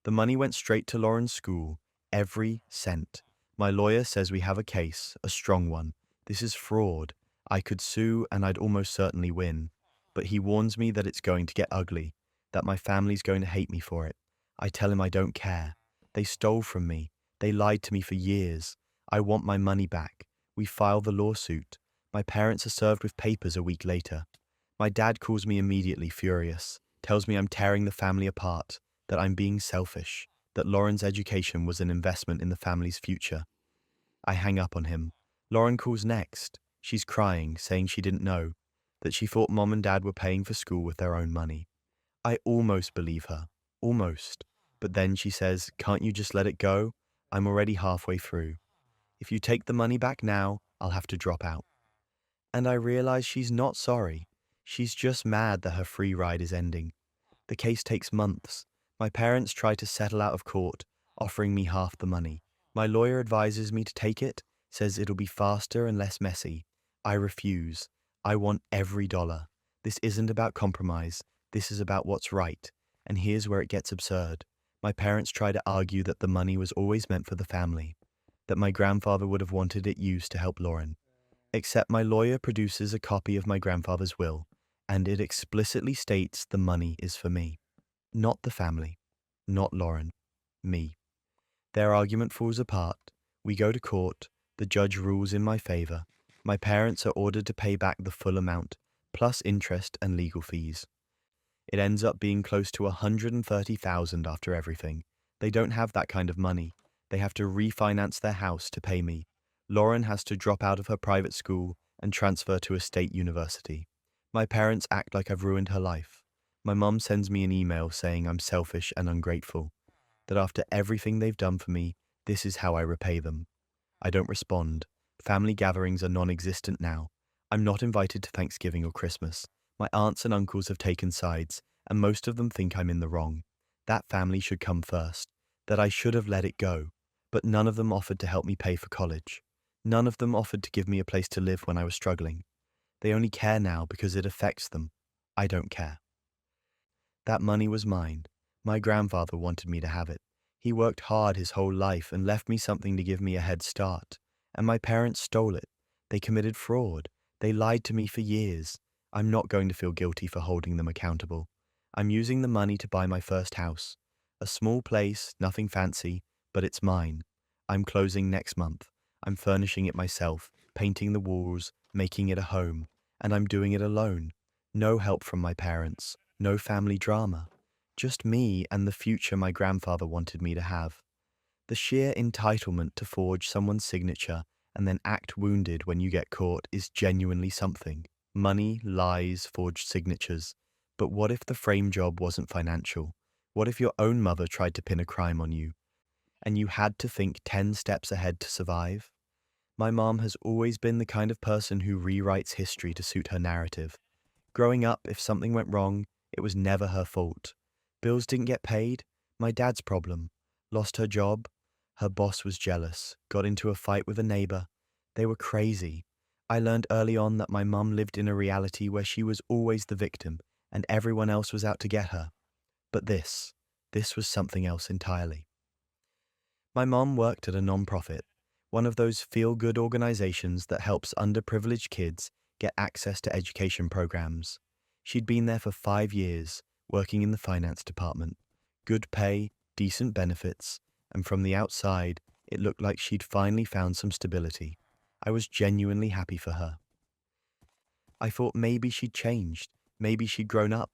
The money went straight to Lauren's school. every cent. My lawyer says we have a case, a strong one. This is fraud. I could sue and I'd almost certainly win. But he warns me that it's going to get ugly, that my family's going to hate me for it. I tell him I don't care. They stole from me. They lied to me for years. I want my money back. We file the lawsuit. My parents are served with papers a week later. My dad calls me immediately furious, tells me I'm tearing the family apart, that I'm being selfish, that Lauren's education was an investment in the family's future. I hang up on him. Lauren calls next. She's crying, saying she didn't know, that she thought mom and dad were paying for school with their own money. I almost believe her. Almost. But then she says, "Can't you just let it go? I'm already halfway through. If you take the money back now, I'll have to drop out." And I realize she's not sorry. She's just mad that her free ride is ending. The case takes months. My parents try to settle out of court, offering me half the money. My lawyer advises me to take it, says it'll be faster and less messy. I refuse. I want every dollar. This isn't about compromise. This is about what's right. And here's where it gets absurd. My parents try to argue that the money was always meant for the family, that my grandfather would have wanted it used to help Lauren. Except my lawyer produces a copy of my grandfather's will, and it explicitly states the money is for me. Not the family. Not Lauren. Me. Their argument falls apart. We go to court. The judge rules in my favor. My parents are ordered to pay back the full amount, plus interest and legal fees. It ends up being close to $130,000 after everything. They don't have that kind of money. They have to refinance their house to pay me. Lauren has to drop out of her private school and transfer to a state university. My parents act like I've ruined her life. My mum sends me an email saying I'm selfish and ungrateful, that after everything they've done for me, this is how I repay them. I don't respond. Family gatherings are non-existent now. I'm not invited to Thanksgiving or Christmas. My aunts and uncles have taken sides, and most of them think I'm in the wrong. That family should come first, that I should have let it go, but none of them offered to help me pay for college. None of them offered to give me a place to live when I was struggling. They only care now because it affects them. I don't care. That money was mine. My grandfather wanted me to have it. He worked hard his whole life and left me something to give me a head start. And my parents stole it. They committed fraud. They lied to me for years. I'm not going to feel guilty for holding them accountable. I'm using the money to buy my first house. A small place, nothing fancy, but it's mine. I'm closing next month. I'm furnishing it myself, painting the walls, making it a home. And I'm doing it alone. No help from my parents. No family drama. Just me and the future my grandfather wanted me to have. The sheer entitlement to forge someone's signature and then act wounded when you get caught is genuinely something. Money, lies, forged signatures. But what if the frame job wasn't financial? What if your own mother tried to pin a crime on you, and you had to think 10 steps ahead to survive? My mom has always been the kind of person who rewrites history to suit her narrative. Growing up, if something went wrong, it was never her fault. Bills didn't get paid? My dad's problem. Lost her job? Her boss was jealous, got into a fight with a neighbor. They were crazy. I learned early on that my mum lived in a reality where she was always the victim and everyone else was out to get her. But this was something else entirely. My mom worked at a non-profit, one of those feel-good organizations that helps underprivileged kids get access to education programs. She'd been there for 5 years, working in the finance department. Good pay, decent benefits, and from the outside, it looked like she'd finally found some stability. I was genuinely happy for her. I thought maybe she'd changed, maybe she'd grown up.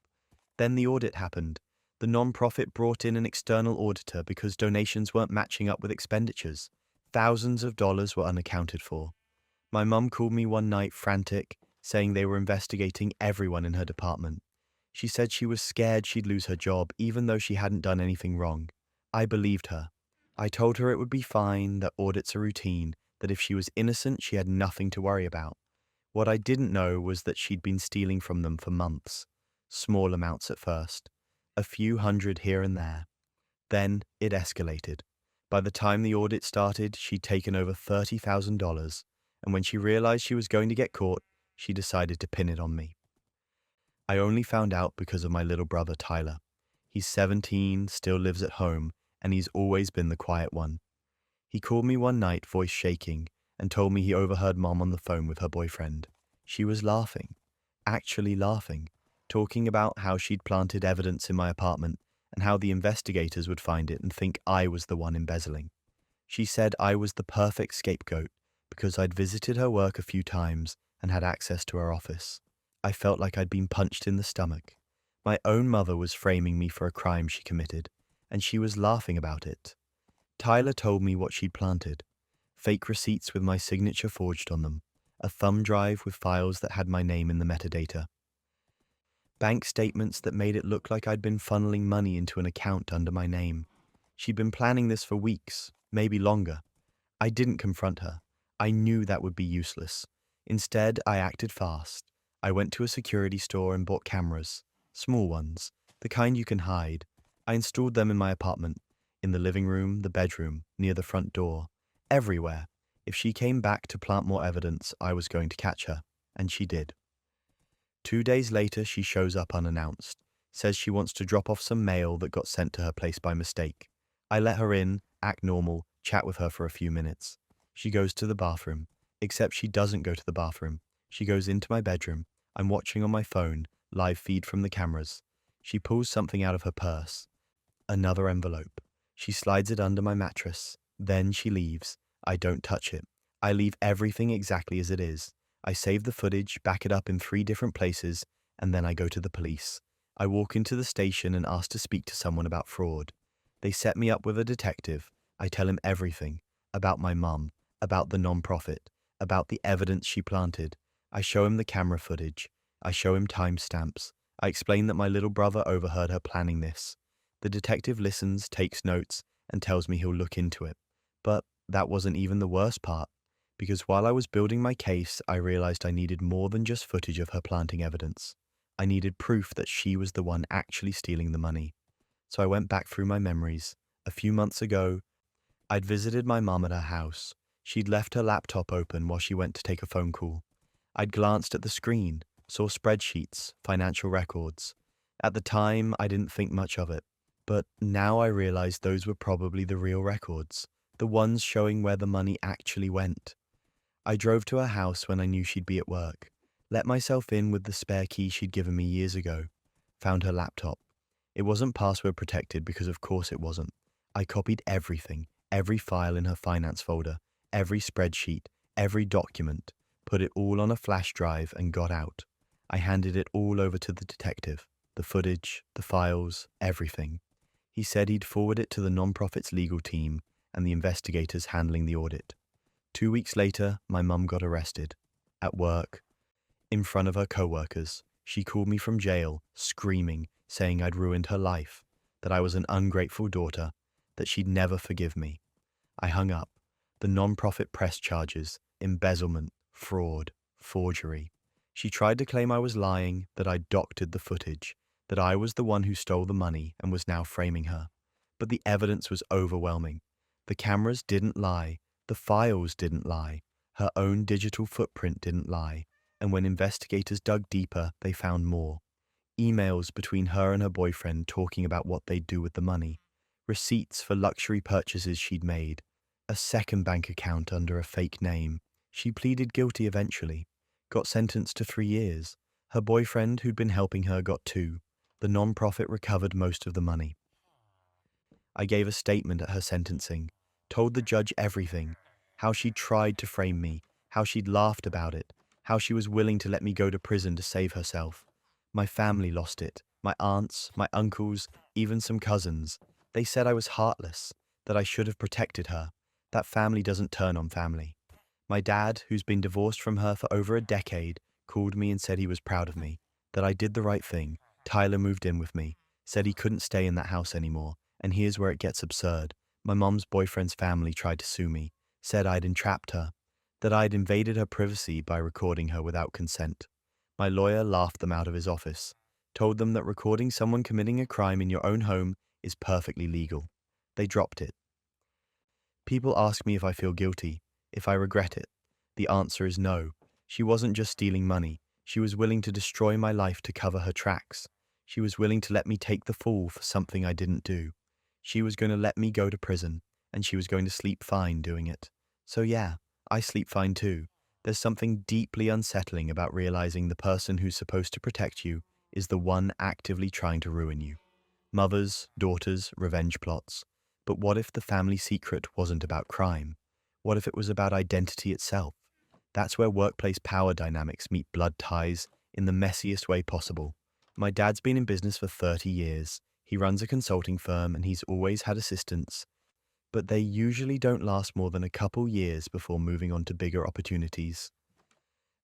Then the audit happened. The non-profit brought in an external auditor because donations weren't matching up with expenditures. Thousands of dollars were unaccounted for. My mum called me one night frantic, saying they were investigating everyone in her department. She said she was scared she'd lose her job even though she hadn't done anything wrong. I believed her. I told her it would be fine, that audits are routine, that if she was innocent she had nothing to worry about. What I didn't know was that she'd been stealing from them for months. Small amounts at first. A few hundred here and there. Then it escalated. By the time the audit started, she'd taken over $30,000, and when she realized she was going to get caught, she decided to pin it on me. I only found out because of my little brother Tyler. He's 17, still lives at home, and he's always been the quiet one. He called me one night, voice shaking, and told me he overheard Mom on the phone with her boyfriend. She was laughing, actually laughing, talking about how she'd planted evidence in my apartment and how the investigators would find it and think I was the one embezzling. She said I was the perfect scapegoat because I'd visited her work a few times and had access to her office. I felt like I'd been punched in the stomach. My own mother was framing me for a crime she committed, and she was laughing about it. Tyler told me what she'd planted. Fake receipts with my signature forged on them, a thumb drive with files that had my name in the metadata, bank statements that made it look like I'd been funneling money into an account under my name. She'd been planning this for weeks, maybe longer. I didn't confront her. I knew that would be useless. Instead, I acted fast. I went to a security store and bought cameras, small ones, the kind you can hide. I installed them in my apartment, in the living room, the bedroom, near the front door, everywhere. If she came back to plant more evidence, I was going to catch her, and she did. 2 days later, she shows up unannounced, says she wants to drop off some mail that got sent to her place by mistake. I let her in, act normal, chat with her for a few minutes. She goes to the bathroom, except she doesn't go to the bathroom. She goes into my bedroom. I'm watching on my phone, live feed from the cameras. She pulls something out of her purse. Another envelope. She slides it under my mattress. Then she leaves. I don't touch it. I leave everything exactly as it is. I save the footage, back it up in 3 different places, and then I go to the police. I walk into the station and ask to speak to someone about fraud. They set me up with a detective. I tell him everything, about my mum, about the non-profit, about the evidence she planted. I show him the camera footage. I show him timestamps. I explain that my little brother overheard her planning this. The detective listens, takes notes, and tells me he'll look into it. But that wasn't even the worst part. Because while I was building my case, I realized I needed more than just footage of her planting evidence. I needed proof that she was the one actually stealing the money. So I went back through my memories. A few months ago, I'd visited my mum at her house. She'd left her laptop open while she went to take a phone call. I'd glanced at the screen, saw spreadsheets, financial records. At the time, I didn't think much of it. But now I realized those were probably the real records, the ones showing where the money actually went. I drove to her house when I knew she'd be at work, let myself in with the spare key she'd given me years ago, found her laptop. It wasn't password protected because of course it wasn't. I copied everything, every file in her finance folder, every spreadsheet, every document, put it all on a flash drive and got out. I handed it all over to the detective, the footage, the files, everything. He said he'd forward it to the nonprofit's legal team and the investigators handling the audit. 2 weeks later, my mum got arrested. At work, in front of her co-workers, she called me from jail, screaming, saying I'd ruined her life, that I was an ungrateful daughter, that she'd never forgive me. I hung up. The non-profit pressed charges, embezzlement, fraud, forgery. She tried to claim I was lying, that I'd doctored the footage, that I was the one who stole the money and was now framing her. But the evidence was overwhelming. The cameras didn't lie. The files didn't lie. Her own digital footprint didn't lie. And when investigators dug deeper, they found more. Emails between her and her boyfriend talking about what they'd do with the money. Receipts for luxury purchases she'd made. A second bank account under a fake name. She pleaded guilty eventually. Got sentenced to 3 years. Her boyfriend, who'd been helping her, got 2. The non-profit recovered most of the money. I gave a statement at her sentencing. Told the judge everything, how she'd tried to frame me, how she'd laughed about it, how she was willing to let me go to prison to save herself. My family lost it, my aunts, my uncles, even some cousins. They said I was heartless, that I should have protected her, that family doesn't turn on family. My dad, who's been divorced from her for over a decade, called me and said he was proud of me, that I did the right thing. Tyler moved in with me, said he couldn't stay in that house anymore, and here's where it gets absurd. My mom's boyfriend's family tried to sue me, said I'd entrapped her, that I'd invaded her privacy by recording her without consent. My lawyer laughed them out of his office, told them that recording someone committing a crime in your own home is perfectly legal. They dropped it. People ask me if I feel guilty, if I regret it. The answer is no. She wasn't just stealing money. She was willing to destroy my life to cover her tracks. She was willing to let me take the fall for something I didn't do. She was going to let me go to prison, and she was going to sleep fine doing it. So yeah, I sleep fine too. There's something deeply unsettling about realizing the person who's supposed to protect you is the one actively trying to ruin you. Mothers, daughters, revenge plots. But what if the family secret wasn't about crime? What if it was about identity itself? That's where workplace power dynamics meet blood ties in the messiest way possible. My dad's been in business for 30 years. He runs a consulting firm and he's always had assistants, but they usually don't last more than a couple years before moving on to bigger opportunities.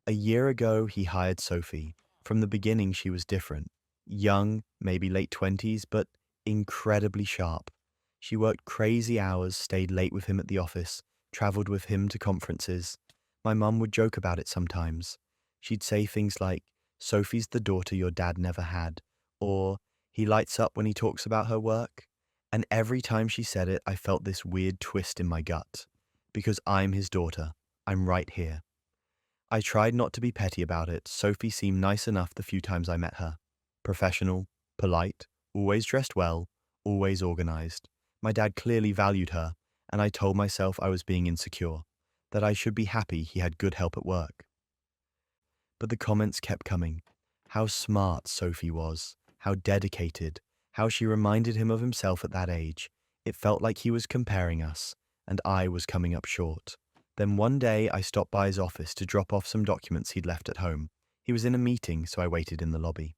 A year ago, he hired Sophie. From the beginning, she was different. Young, maybe late 20s, but incredibly sharp. She worked crazy hours, stayed late with him at the office, traveled with him to conferences. My mum would joke about it sometimes. She'd say things like, "Sophie's the daughter your dad never had," or "He lights up when he talks about her work." And every time she said it, I felt this weird twist in my gut. Because I'm his daughter. I'm right here. I tried not to be petty about it. Sophie seemed nice enough the few times I met her. Professional, polite, always dressed well, always organized. My dad clearly valued her, and I told myself I was being insecure, that I should be happy he had good help at work. But the comments kept coming. How smart Sophie was, how dedicated, how she reminded him of himself at that age. It felt like he was comparing us, and I was coming up short. Then one day I stopped by his office to drop off some documents he'd left at home. He was in a meeting, so I waited in the lobby.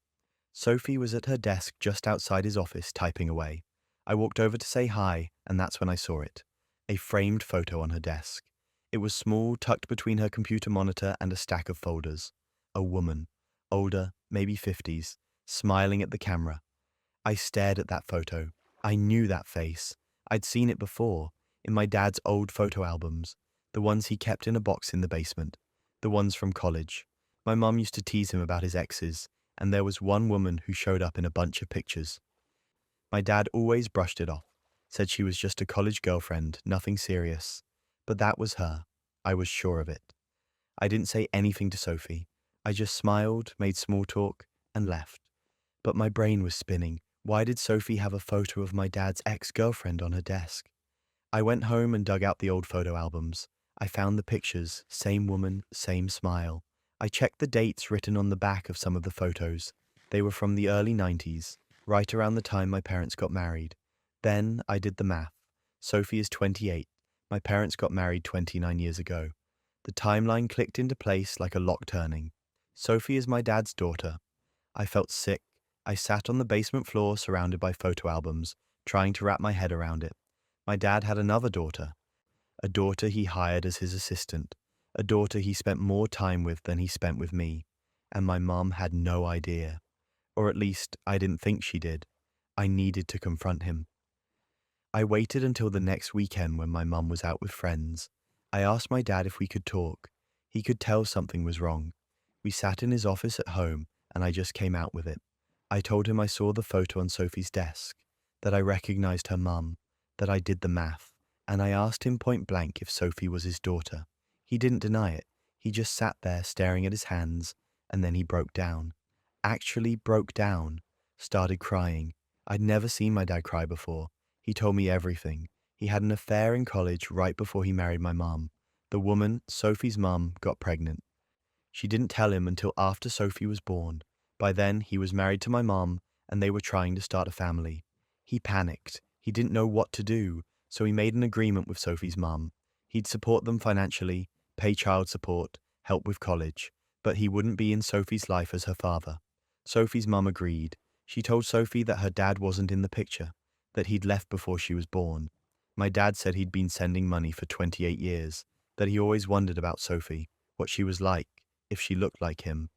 Sophie was at her desk just outside his office typing away. I walked over to say hi, and that's when I saw it. A framed photo on her desk. It was small, tucked between her computer monitor and a stack of folders. A woman, older, maybe 50s, smiling at the camera. I stared at that photo. I knew that face. I'd seen it before, in my dad's old photo albums, the ones he kept in a box in the basement, the ones from college. My mum used to tease him about his exes, and there was one woman who showed up in a bunch of pictures. My dad always brushed it off, said she was just a college girlfriend, nothing serious. But that was her. I was sure of it. I didn't say anything to Sophie. I just smiled, made small talk, and left. But my brain was spinning. Why did Sophie have a photo of my dad's ex-girlfriend on her desk? I went home and dug out the old photo albums. I found the pictures, same woman, same smile. I checked the dates written on the back of some of the photos. They were from the early 90s, right around the time my parents got married. Then I did the math. Sophie is 28. My parents got married 29 years ago. The timeline clicked into place like a lock turning. Sophie is my dad's daughter. I felt sick. I sat on the basement floor surrounded by photo albums, trying to wrap my head around it. My dad had another daughter. A daughter he hired as his assistant, a daughter he spent more time with than he spent with me, and my mum had no idea. Or at least, I didn't think she did. I needed to confront him. I waited until the next weekend when my mum was out with friends. I asked my dad if we could talk. He could tell something was wrong. We sat in his office at home, and I just came out with it. I told him I saw the photo on Sophie's desk, that I recognized her mum, that I did the math, and I asked him point blank if Sophie was his daughter. He didn't deny it. He just sat there staring at his hands, and then he broke down. Actually broke down. Started crying. I'd never seen my dad cry before. He told me everything. He had an affair in college right before he married my mum. The woman, Sophie's mum, got pregnant. She didn't tell him until after Sophie was born. By then, he was married to my mum, and they were trying to start a family. He panicked. He didn't know what to do, so he made an agreement with Sophie's mum. He'd support them financially, pay child support, help with college, but he wouldn't be in Sophie's life as her father. Sophie's mum agreed. She told Sophie that her dad wasn't in the picture, that he'd left before she was born. My dad said he'd been sending money for 28 years, that he always wondered about Sophie, what she was like, if she looked like him.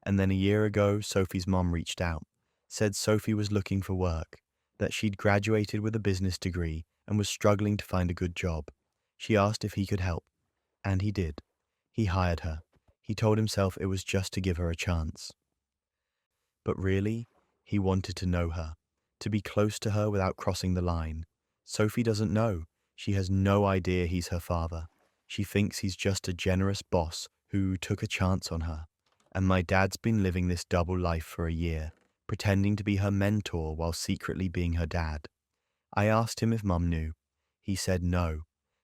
And then a year ago, Sophie's mom reached out, said Sophie was looking for work, that she'd graduated with a business degree and was struggling to find a good job. She asked if he could help, and he did. He hired her. He told himself it was just to give her a chance. But really, he wanted to know her, to be close to her without crossing the line. Sophie doesn't know. She has no idea he's her father. She thinks he's just a generous boss who took a chance on her. And my dad's been living this double life for a year, pretending to be her mentor while secretly being her dad. I asked him if Mum knew. He said no,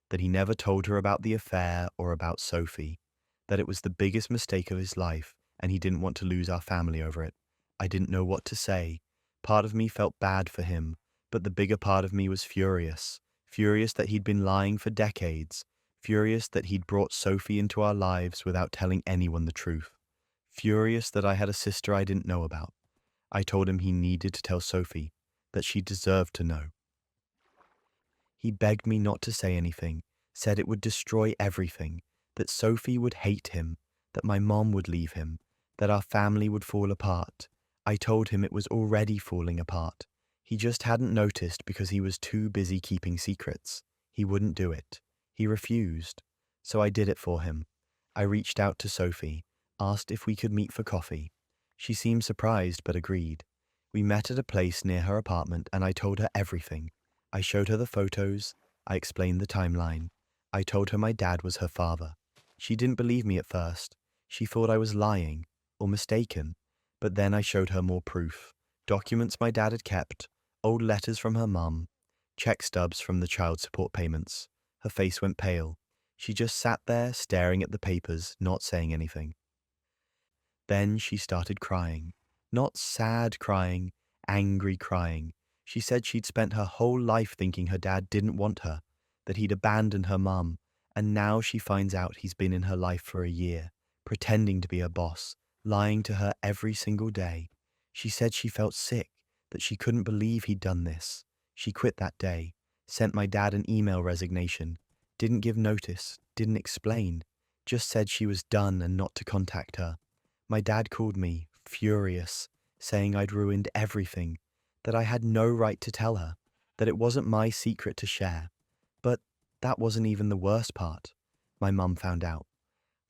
that he never told her about the affair or about Sophie, that it was the biggest mistake of his life and he didn't want to lose our family over it. I didn't know what to say. Part of me felt bad for him, but the bigger part of me was furious. Furious that he'd been lying for decades. Furious that he'd brought Sophie into our lives without telling anyone the truth. Furious that I had a sister I didn't know about. I told him he needed to tell Sophie, that she deserved to know. He begged me not to say anything, said it would destroy everything, that Sophie would hate him, that my mom would leave him, that our family would fall apart. I told him it was already falling apart. He just hadn't noticed because he was too busy keeping secrets. He wouldn't do it. He refused. So I did it for him. I reached out to Sophie, asked if we could meet for coffee. She seemed surprised but agreed. We met at a place near her apartment and I told her everything. I showed her the photos. I explained the timeline. I told her my dad was her father. She didn't believe me at first. She thought I was lying or mistaken. But then I showed her more proof. Documents my dad had kept, old letters from her mum, check stubs from the child support payments. Her face went pale. She just sat there staring at the papers, not saying anything. Then she started crying. Not sad crying, angry crying. She said she'd spent her whole life thinking her dad didn't want her, that he'd abandoned her mum, and now she finds out he's been in her life for a year, pretending to be her boss, lying to her every single day. She said she felt sick, that she couldn't believe he'd done this. She quit that day, sent my dad an email resignation, didn't give notice, didn't explain, just said she was done and not to contact her. My dad called me, furious, saying I'd ruined everything, that I had no right to tell her, that it wasn't my secret to share. But that wasn't even the worst part. My mum found out.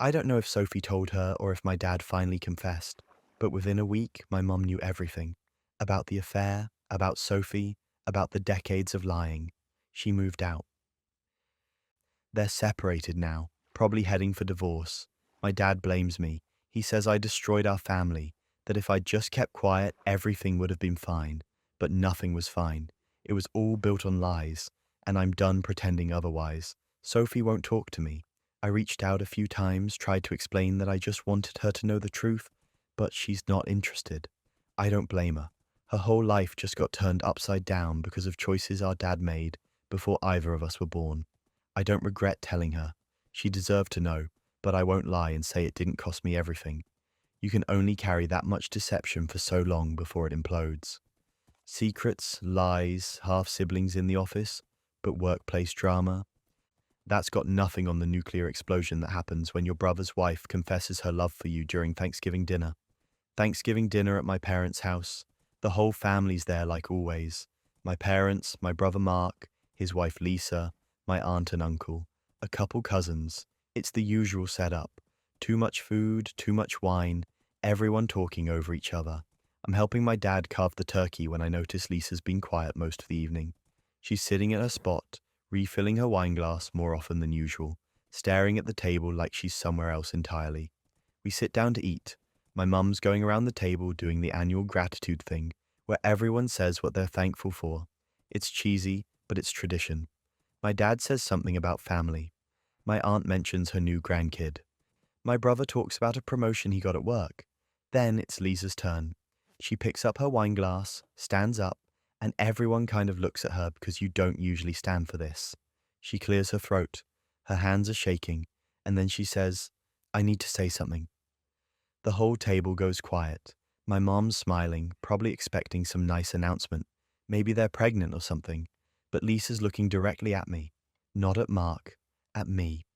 I don't know if Sophie told her or if my dad finally confessed, but within a week, my mum knew everything. About the affair, about Sophie, about the decades of lying. She moved out. They're separated now, probably heading for divorce. My dad blames me. He says I destroyed our family, that if I'd just kept quiet, everything would have been fine. But nothing was fine. It was all built on lies, and I'm done pretending otherwise. Sophie won't talk to me. I reached out a few times, tried to explain that I just wanted her to know the truth, but she's not interested. I don't blame her. Her whole life just got turned upside down because of choices our dad made before either of us were born. I don't regret telling her. She deserved to know, but I won't lie and say it didn't cost me everything. You can only carry that much deception for so long before it implodes. Secrets, lies, half-siblings in the office, but workplace drama. That's got nothing on the nuclear explosion that happens when your brother's wife confesses her love for you during Thanksgiving dinner. Thanksgiving dinner at my parents' house. The whole family's there like always. My parents, my brother Mark, his wife Lisa, my aunt and uncle, a couple cousins. It's the usual setup. Too much food, too much wine, everyone talking over each other. I'm helping my dad carve the turkey when I notice Lisa's been quiet most of the evening. She's sitting at her spot, refilling her wine glass more often than usual, staring at the table like she's somewhere else entirely. We sit down to eat. My mum's going around the table doing the annual gratitude thing, where everyone says what they're thankful for. It's cheesy, but it's tradition. My dad says something about family. My aunt mentions her new grandkid. My brother talks about a promotion he got at work. Then it's Lisa's turn. She picks up her wine glass, stands up, and everyone kind of looks at her because you don't usually stand for this. She clears her throat. Her hands are shaking, and then she says, "I need to say something." The whole table goes quiet. My mom's smiling, probably expecting some nice announcement. Maybe they're pregnant or something. But Lisa's looking directly at me. Not at Mark, at me.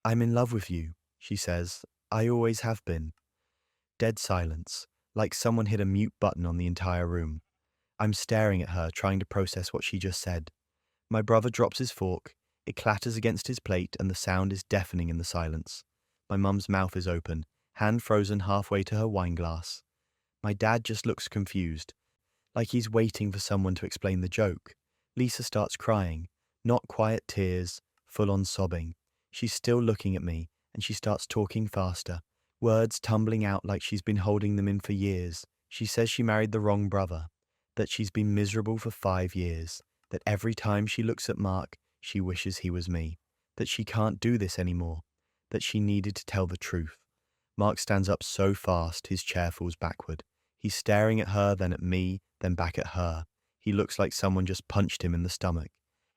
"I'm in love with you," she says. "I always have been." Dead silence, like someone hit a mute button on the entire room. I'm staring at her, trying to process what she just said. My brother drops his fork. It clatters against his plate, and the sound is deafening in the silence. My mum's mouth is open, hand frozen halfway to her wine glass. My dad just looks confused, like he's waiting for someone to explain the joke. Lisa starts crying, not quiet tears, full-on sobbing. She's still looking at me, and she starts talking faster, words tumbling out like she's been holding them in for years. She says she married the wrong brother, that she's been miserable for 5 years, that every time she looks at Mark, she wishes he was me, that she can't do this anymore, that she needed to tell the truth. Mark stands up so fast, his chair falls backward. He's staring at her, then at me, then back at her. He looks like someone just punched him in the stomach.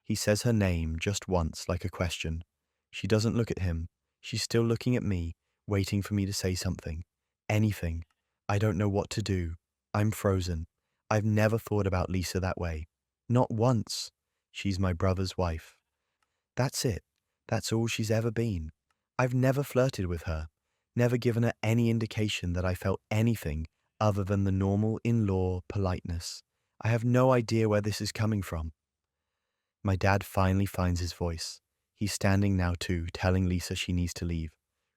He says her name just once, like a question. She doesn't look at him. She's still looking at me, waiting for me to say something. Anything. I don't know what to do. I'm frozen. I've never thought about Lisa that way. Not once. She's my brother's wife. That's it. That's all she's ever been. I've never flirted with her, never given her any indication that I felt anything other than the normal in-law politeness. I have no idea where this is coming from. My dad finally finds his voice. He's standing now too, telling Lisa she needs to leave.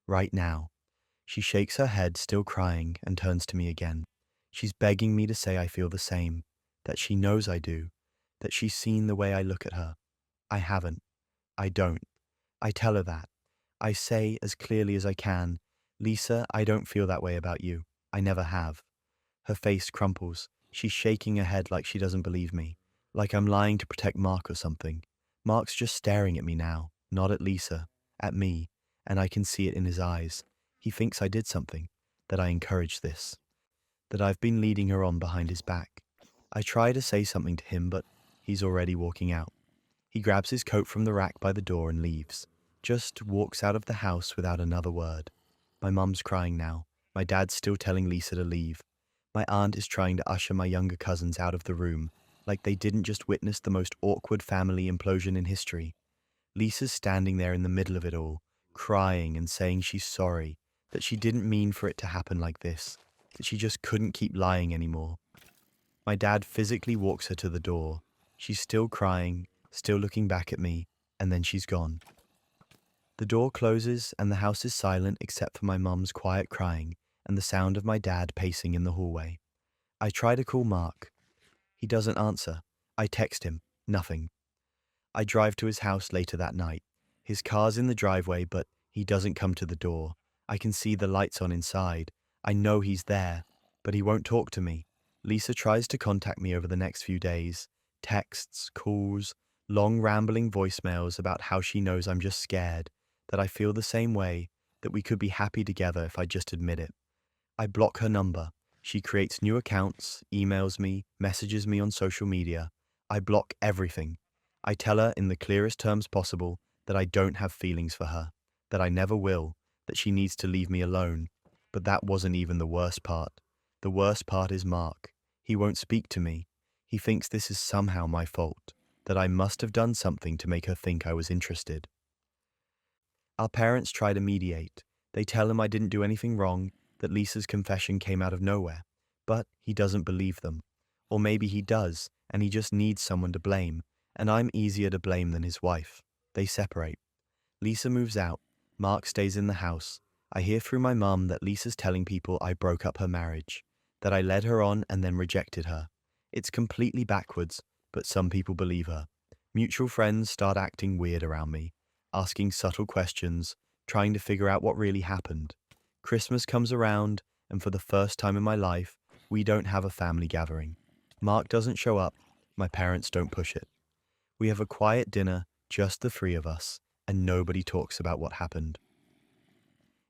Right now. She shakes her head, still crying, and turns to me again. She's begging me to say I feel the same, that she knows I do, that she's seen the way I look at her. I haven't. I don't. I tell her that. I say as clearly as I can, Lisa, I don't feel that way about you. I never have. Her face crumples. She's shaking her head like she doesn't believe me, like I'm lying to protect Mark or something. Mark's just staring at me now, not at Lisa, at me, and I can see it in his eyes. He thinks I did something, that I encouraged this, that I've been leading her on behind his back. I try to say something to him, but he's already walking out. He grabs his coat from the rack by the door and leaves, just walks out of the house without another word. My mum's crying now. My dad's still telling Lisa to leave. My aunt is trying to usher my younger cousins out of the room, like they didn't just witness the most awkward family implosion in history. Lisa's standing there in the middle of it all, crying and saying she's sorry, that she didn't mean for it to happen like this, that she just couldn't keep lying anymore. My dad physically walks her to the door. She's still crying, still looking back at me, and then she's gone. The door closes and the house is silent except for my mum's quiet crying and the sound of my dad pacing in the hallway. I try to call Mark. He doesn't answer. I text him. Nothing. I drive to his house later that night. His car's in the driveway, but he doesn't come to the door. I can see the lights on inside. I know he's there, but he won't talk to me. Lisa tries to contact me over the next few days. Texts, calls, long rambling voicemails about how she knows I'm just scared, that I feel the same way, that we could be happy together if I just admit it. I block her number. She creates new accounts, emails me, messages me on social media. I block everything. I tell her in the clearest terms possible that I don't have feelings for her, that I never will, that she needs to leave me alone. But that wasn't even the worst part. The worst part is Mark. He won't speak to me. He thinks this is somehow my fault, that I must have done something to make her think I was interested. Our parents try to mediate. They tell him I didn't do anything wrong, that Lisa's confession came out of nowhere. But he doesn't believe them. Or maybe he does, and he just needs someone to blame, and I'm easier to blame than his wife. They separate. Lisa moves out. Mark stays in the house. I hear through my mum that Lisa's telling people I broke up her marriage, that I led her on and then rejected her. It's completely backwards, but some people believe her. Mutual friends start acting weird around me, asking subtle questions, trying to figure out what really happened. Christmas comes around, and for the first time in my life, we don't have a family gathering. Mark doesn't show up. My parents don't push it. We have a quiet dinner, just the three of us, and nobody talks about what happened.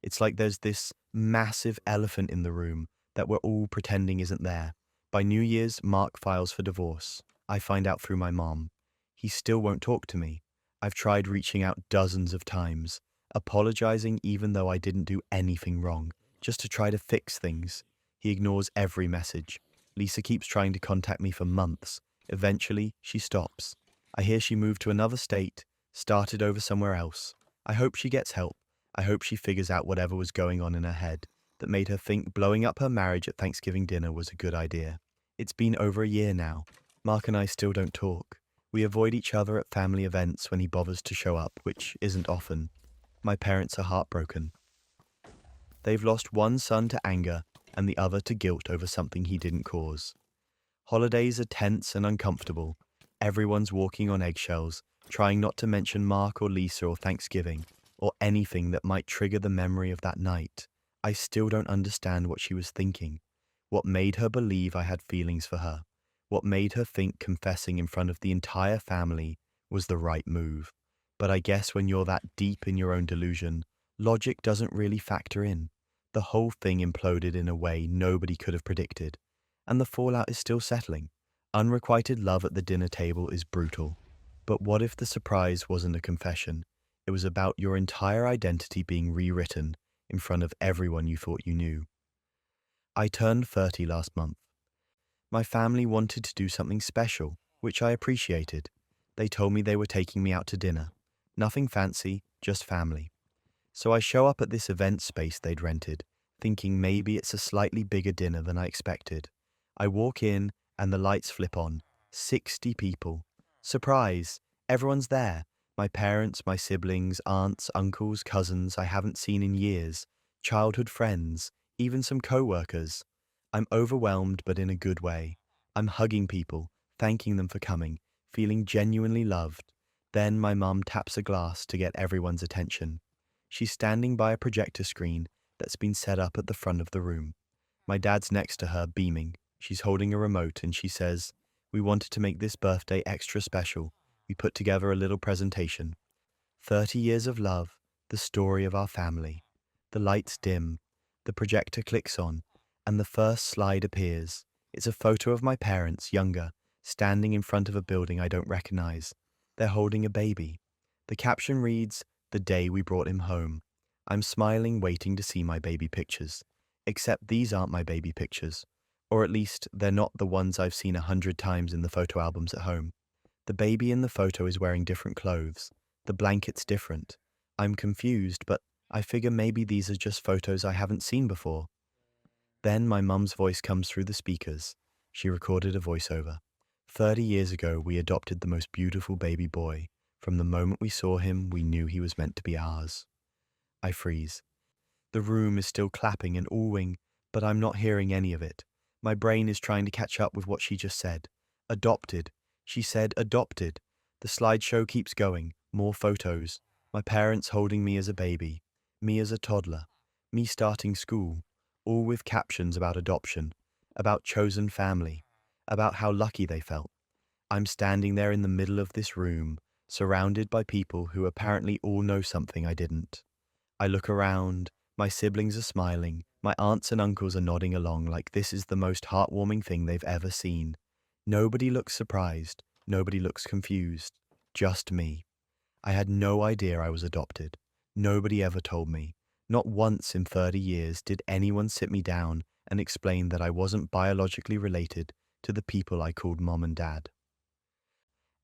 It's like there's this massive elephant in the room that we're all pretending isn't there. By New Year's, Mark files for divorce. I find out through my mom. He still won't talk to me. I've tried reaching out dozens of times, apologizing even though I didn't do anything wrong, just to try to fix things. He ignores every message. Lisa keeps trying to contact me for months. Eventually, she stops. I hear she moved to another state, started over somewhere else. I hope she gets help. I hope she figures out whatever was going on in her head that made her think blowing up her marriage at Thanksgiving dinner was a good idea. It's been over a year now. Mark and I still don't talk. We avoid each other at family events when he bothers to show up, which isn't often. My parents are heartbroken. They've lost one son to anger and the other to guilt over something he didn't cause. Holidays are tense and uncomfortable. Everyone's walking on eggshells, trying not to mention Mark or Lisa or Thanksgiving, or anything that might trigger the memory of that night. I still don't understand what she was thinking, what made her believe I had feelings for her, what made her think confessing in front of the entire family was the right move. But I guess when you're that deep in your own delusion, logic doesn't really factor in. The whole thing imploded in a way nobody could have predicted, and the fallout is still settling. Unrequited love at the dinner table is brutal. But what if the surprise wasn't a confession? It was about your entire identity being rewritten in front of everyone you thought you knew. I turned 30 last month. My family wanted to do something special, which I appreciated. They told me they were taking me out to dinner. Nothing fancy, just family. So I show up at this event space they'd rented, thinking maybe it's a slightly bigger dinner than I expected. I walk in and the lights flip on. 60 people. Surprise! Everyone's there. My parents, my siblings, aunts, uncles, cousins I haven't seen in years, childhood friends, even some co-workers. I'm overwhelmed, but in a good way. I'm hugging people, thanking them for coming, feeling genuinely loved. Then my mum taps a glass to get everyone's attention. She's standing by a projector screen that's been set up at the front of the room. My dad's next to her, beaming. She's holding a remote and she says, "We wanted to make this birthday extra special. We put together a little presentation. 30 years of love, the story of our family." The lights dim, the projector clicks on, and the first slide appears. It's a photo of my parents, younger, standing in front of a building I don't recognize. They're holding a baby. The caption reads, "The day we brought him home." I'm smiling, waiting to see my baby pictures. Except these aren't my baby pictures. Or at least, they're not the ones I've seen 100 times in the photo albums at home. The baby in the photo is wearing different clothes. The blanket's different. I'm confused, but I figure maybe these are just photos I haven't seen before. Then my mum's voice comes through the speakers. She recorded a voiceover. 30 years ago, we adopted the most beautiful baby boy. From the moment we saw him, we knew he was meant to be ours. I freeze. The room is still clapping and oohing, but I'm not hearing any of it. My brain is trying to catch up with what she just said. Adopted. She said adopted. The slideshow keeps going. More photos. My parents holding me as a baby. Me as a toddler. Me starting school. All with captions about adoption. About chosen family. About how lucky they felt. I'm standing there in the middle of this room, surrounded by people who apparently all know something I didn't. I look around. My siblings are smiling. My aunts and uncles are nodding along like this is the most heartwarming thing they've ever seen. Nobody looks surprised. Nobody looks confused. Just me. I had no idea I was adopted. Nobody ever told me. Not once in 30 years did anyone sit me down and explain that I wasn't biologically related to the people I called mom and dad.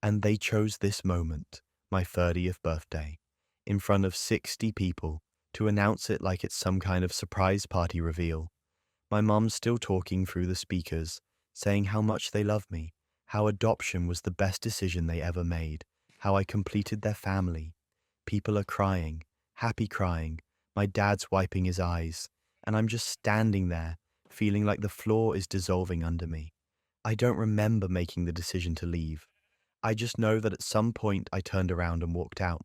And they chose this moment, my 30th birthday, in front of 60 people, to announce it like it's some kind of surprise party reveal. My mom's still talking through the speakers, saying how much they love me, how adoption was the best decision they ever made, how I completed their family. People are crying, happy crying. My dad's wiping his eyes, and I'm just standing there, feeling like the floor is dissolving under me. I don't remember making the decision to leave. I just know that at some point I turned around and walked out.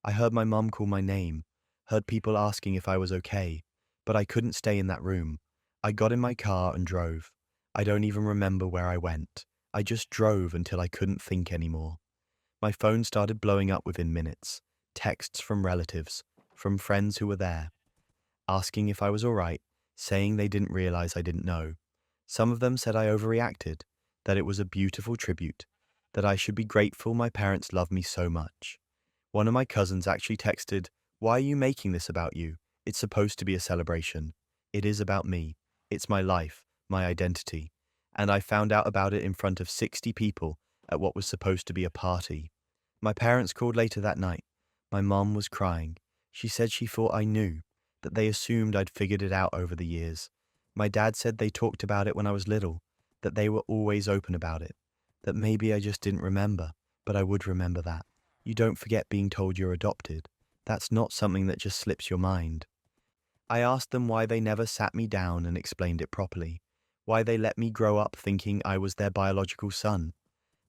I heard my mom call my name, heard people asking if I was okay, but I couldn't stay in that room. I got in my car and drove. I don't even remember where I went. I just drove until I couldn't think anymore. My phone started blowing up within minutes. Texts from relatives, from friends who were there, asking if I was all right, saying they didn't realize I didn't know. Some of them said I overreacted, that it was a beautiful tribute, that I should be grateful my parents loved me so much. One of my cousins actually texted, "Why are you making this about you? It's supposed to be a celebration. It is about me. It's my life, my identity." And I found out about it in front of 60 people at what was supposed to be a party. My parents called later that night. My mom was crying. She said she thought I knew, that they assumed I'd figured it out over the years. My dad said they talked about it when I was little, that they were always open about it, that maybe I just didn't remember, but I would remember that. You don't forget being told you're adopted. That's not something that just slips your mind. I asked them why they never sat me down and explained it properly, why they let me grow up thinking I was their biological son.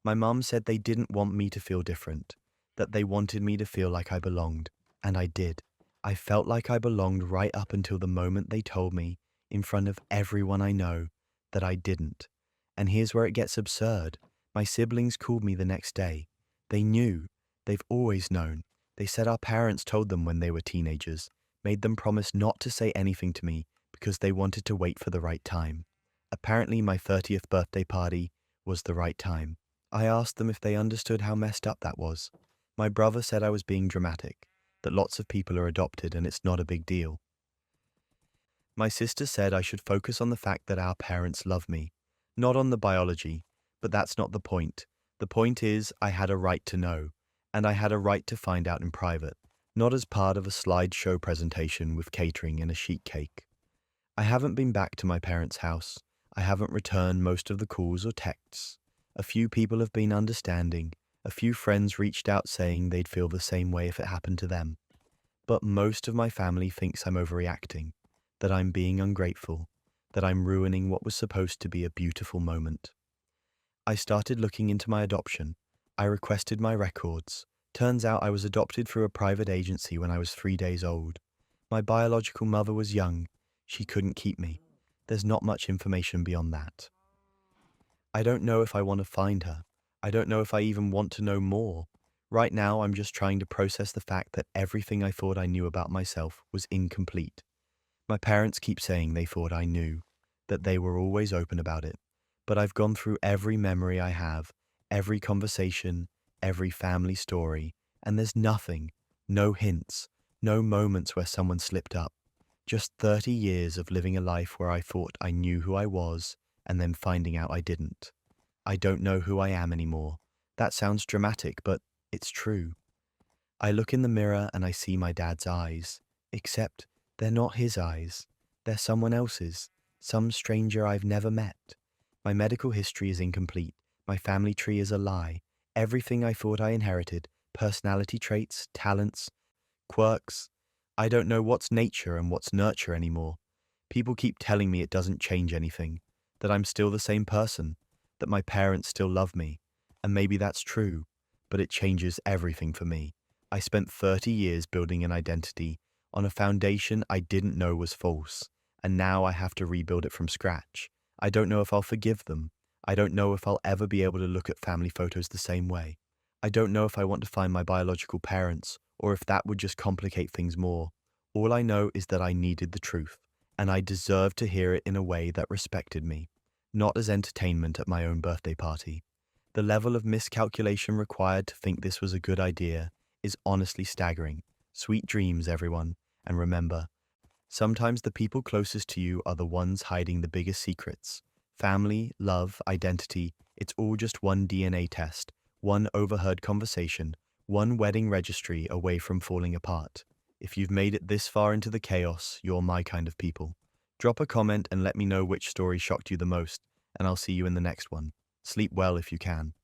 My mum said they didn't want me to feel different, that they wanted me to feel like I belonged, and I did. I felt like I belonged right up until the moment they told me, in front of everyone I know, that I didn't. And here's where it gets absurd. My siblings called me the next day. They knew. They've always known. They said our parents told them when they were teenagers, made them promise not to say anything to me because they wanted to wait for the right time. Apparently, my 30th birthday party was the right time. I asked them if they understood how messed up that was. My brother said I was being dramatic, that lots of people are adopted and it's not a big deal. My sister said I should focus on the fact that our parents love me, not on the biology, but that's not the point. The point is I had a right to know, and I had a right to find out in private, not as part of a slideshow presentation with catering and a sheet cake. I haven't been back to my parents' house. I haven't returned most of the calls or texts. A few people have been understanding. A few friends reached out saying they'd feel the same way if it happened to them. But most of my family thinks I'm overreacting, that I'm being ungrateful, that I'm ruining what was supposed to be a beautiful moment. I started looking into my adoption. I requested my records. Turns out I was adopted through a private agency when I was 3 days old. My biological mother was young. She couldn't keep me. There's not much information beyond that. I don't know if I want to find her. I don't know if I even want to know more. Right now, I'm just trying to process the fact that everything I thought I knew about myself was incomplete. My parents keep saying they thought I knew, that they were always open about it. But I've gone through every memory I have, every conversation, every family story, and there's nothing, no hints, no moments where someone slipped up. Just 30 years of living a life where I thought I knew who I was and then finding out I didn't. I don't know who I am anymore. That sounds dramatic, but it's true. I look in the mirror and I see my dad's eyes, except they're not his eyes. They're someone else's, some stranger I've never met. My medical history is incomplete. My family tree is a lie. Everything I thought I inherited, personality traits, talents, quirks, I don't know what's nature and what's nurture anymore. People keep telling me it doesn't change anything, that I'm still the same person, that my parents still love me, and maybe that's true, but it changes everything for me. I spent 30 years building an identity on a foundation I didn't know was false, and now I have to rebuild it from scratch. I don't know if I'll forgive them. I don't know if I'll ever be able to look at family photos the same way. I don't know if I want to find my biological parents, or if that would just complicate things more. All I know is that I needed the truth, and I deserved to hear it in a way that respected me, not as entertainment at my own birthday party. The level of miscalculation required to think this was a good idea is honestly staggering. Sweet dreams, everyone, and remember, sometimes the people closest to you are the ones hiding the biggest secrets. Family, love, identity, it's all just one DNA test, one overheard conversation, one wedding registry away from falling apart. If you've made it this far into the chaos, you're my kind of people. Drop a comment and let me know which story shocked you the most, and I'll see you in the next one. Sleep well if you can.